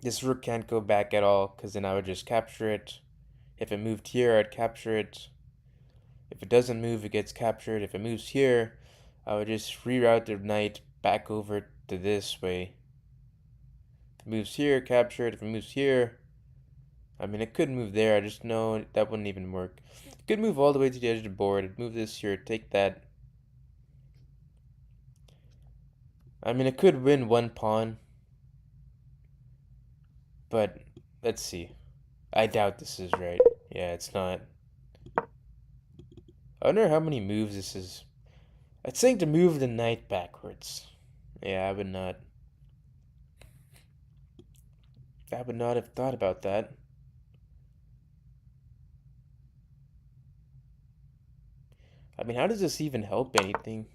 This rook can't go back at all because then I would just capture it. If it moved here, I'd capture it. If it doesn't move, it gets captured. If it moves here, I would just reroute the knight back over to this way. If it moves here, capture it. If it moves here, I mean, it could move there. I just know that wouldn't even work. It could move all the way to the edge of the board. It'd move this here, take that. I mean, it could win 1 pawn. But, let's see. I doubt this is right. Yeah, it's not. I wonder how many moves this is. It's saying to move the knight backwards. Yeah, I would not. I would not have thought about that. I mean, how does this even help anything?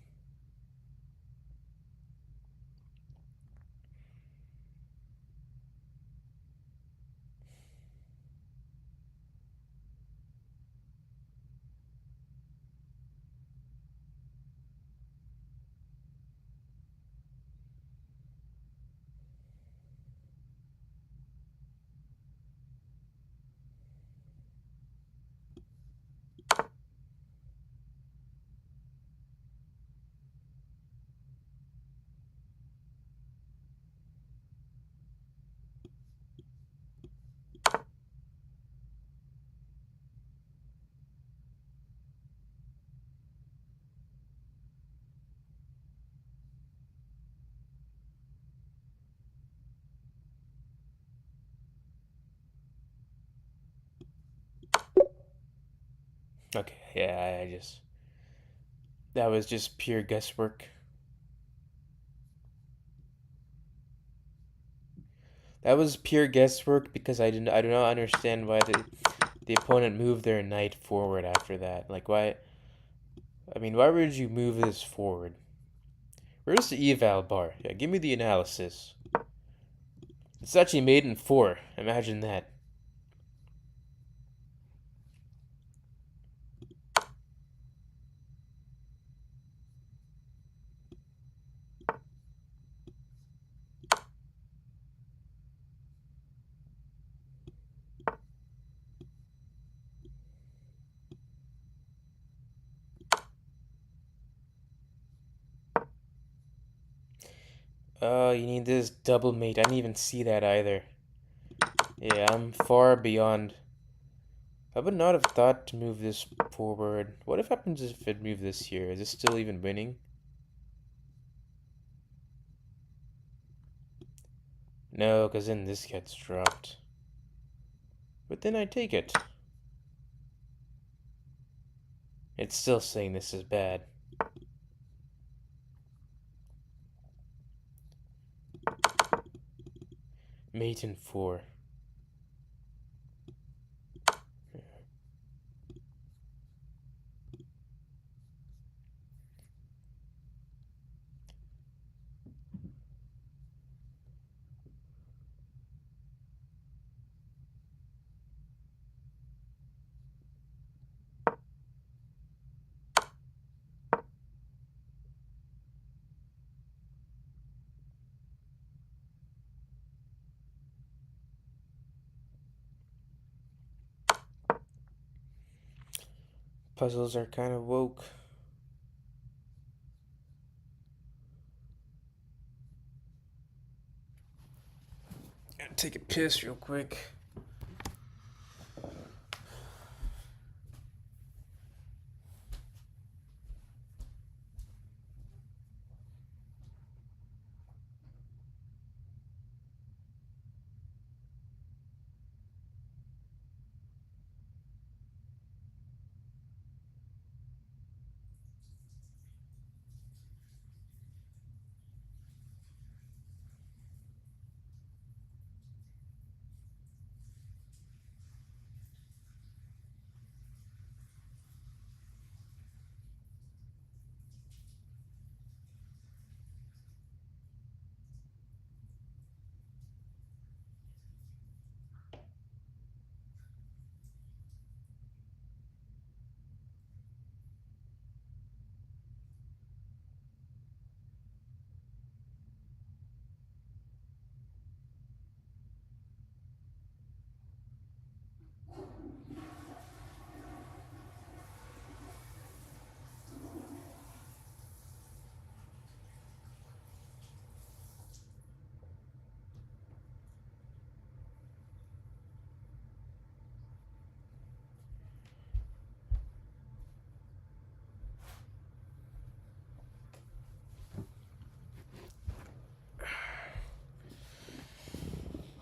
Okay, yeah, I just. That was just pure guesswork. That was pure guesswork because I do not understand why the opponent moved their knight forward after that. Like why I mean, why would you move this forward? Where's the eval bar? Yeah, give me the analysis. It's actually made in 4. Imagine that. Oh, you need this double mate. I didn't even see that either. Yeah, I'm far beyond. I would not have thought to move this forward. What if happens if it moved this here? Is it still even winning? No, because then this gets dropped. But then I take it. It's still saying this is bad. Mate in 4. Puzzles are kind of woke. Gotta take a piss real quick.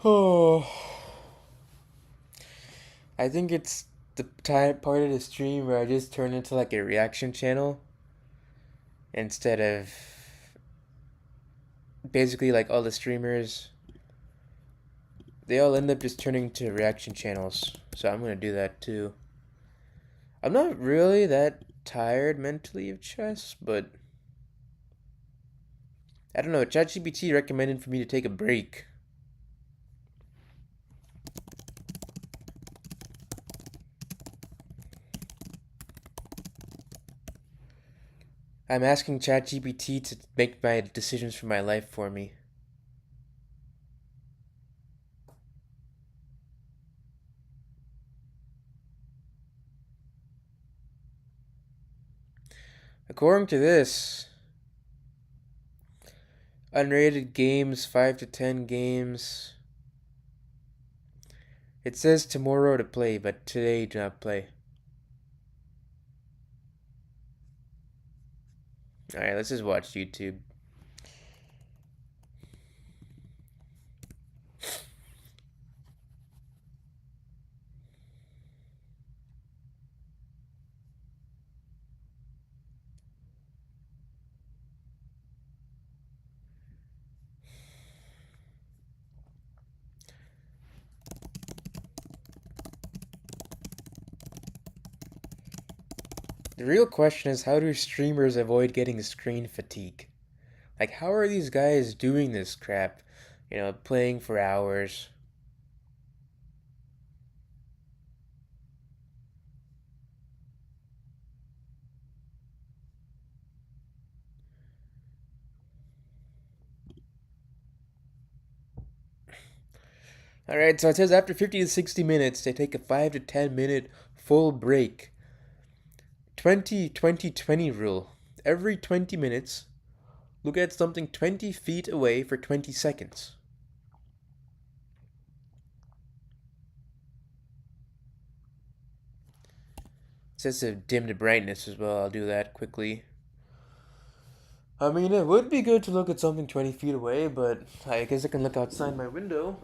Oh. I think it's the part of the stream where I just turn into like a reaction channel instead of basically like all the streamers. They all end up just turning to reaction channels. So I'm gonna do that too. I'm not really that tired mentally of chess, but I don't know. ChatGPT recommended for me to take a break. I'm asking ChatGPT to make my decisions for my life for me. According to this, unrated games, 5 to 10 games. It says tomorrow to play, but today do not play. Alright, let's just watch YouTube. The real question is, how do streamers avoid getting screen fatigue? Like, how are these guys doing this crap? You know, playing for hours. Alright, so it says after 50 to 60 minutes, they take a 5 to 10 minute full break. 20 rule. Every 20 minutes, look at something 20 feet away for 20 seconds. It says to dim the brightness as well. I'll do that quickly. I mean, it would be good to look at something 20 feet away, but I guess I can look outside my window.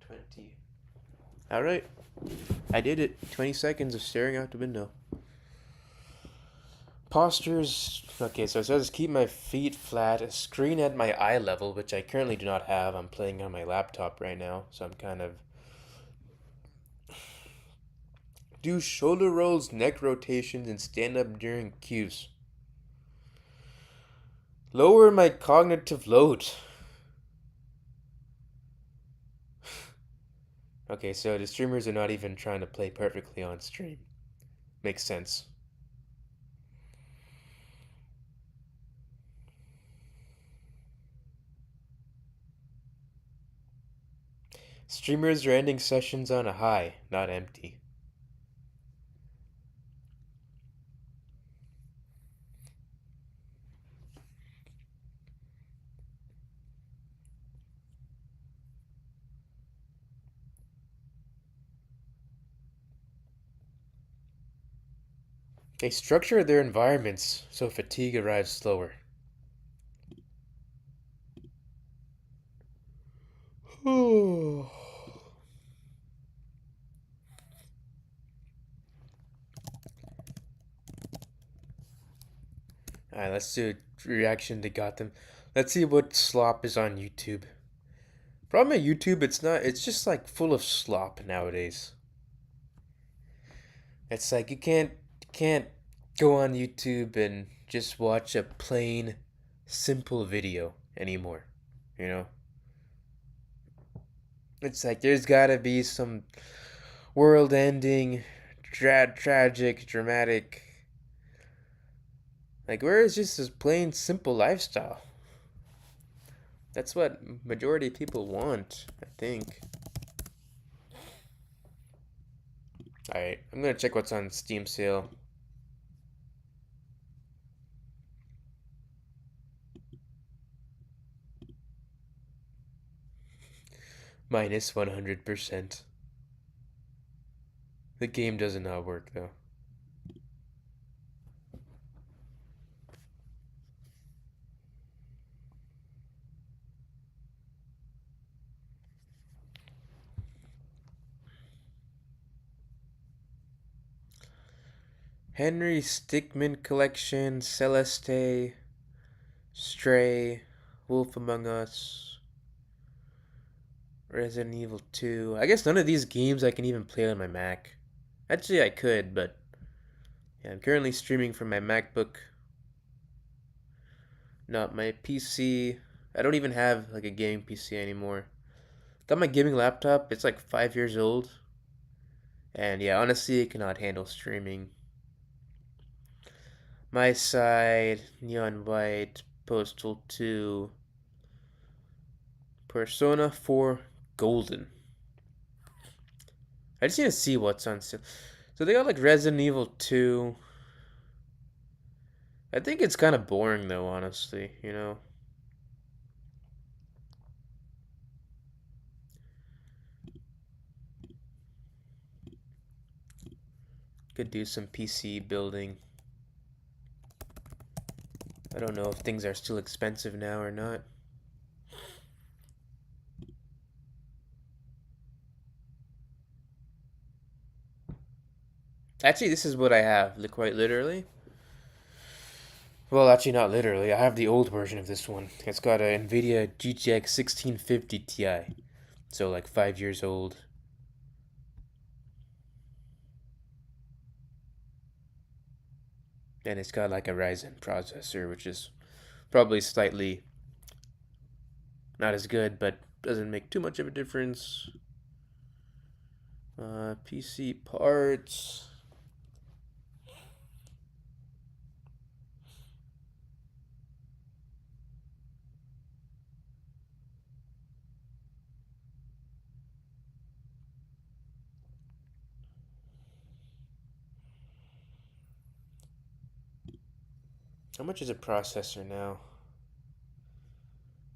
20. Alright, I did it. 20 seconds of staring out the window. Postures. Okay, so it says keep my feet flat, a screen at my eye level, which I currently do not have. I'm playing on my laptop right now, so I'm kind of. Do shoulder rolls, neck rotations, and stand up during cues. Lower my cognitive load. Okay, so the streamers are not even trying to play perfectly on stream. Makes sense. Streamers are ending sessions on a high, not empty. They structure their environments so fatigue arrives slower. Alright, let's do a reaction to Gotham. Let's see what slop is on YouTube. Problem at YouTube, it's just like full of slop nowadays. It's like you can't go on YouTube and just watch a plain, simple video anymore. You know? It's like there's gotta be some world ending, tragic, dramatic. Like, where is just this plain, simple lifestyle? That's what majority of people want, I think. Alright, I'm gonna check what's on Steam sale. Minus 100%. The game does not work, though. Henry Stickmin Collection, Celeste, Stray, Wolf Among Us, Resident Evil 2. I guess none of these games I can even play on my Mac. Actually, I could, but yeah, I'm currently streaming from my MacBook, not my PC. I don't even have like a gaming PC anymore. Got my gaming laptop. It's like 5 years old, and yeah, honestly, it cannot handle streaming. My Side, Neon White, Postal 2, Persona 4 Golden. I just need to see what's on sale. So they got like Resident Evil 2. I think it's kind of boring though, honestly, you know? Could do some PC building. I don't know if things are still expensive now or not. Actually, this is what I have, quite literally. Well, actually, not literally. I have the old version of this one. It's got a NVIDIA GTX 1650 Ti. So, like 5 years old. And it's got like a Ryzen processor, which is probably slightly not as good, but doesn't make too much of a difference. PC parts. How much is a processor now?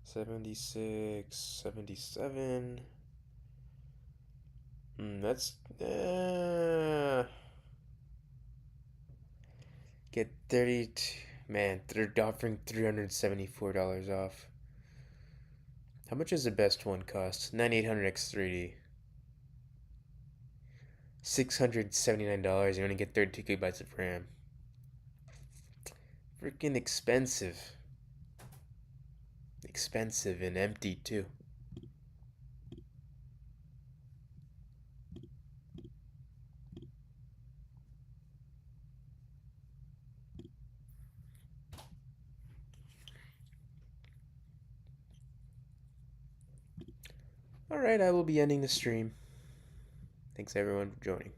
76, 77. That's get 32. Man, they're offering $374 off. How much does the best one cost? 9800X3D. $679. You only get 32 gigabytes of RAM. Freaking expensive. Expensive and empty too. Alright, I will be ending the stream. Thanks everyone for joining.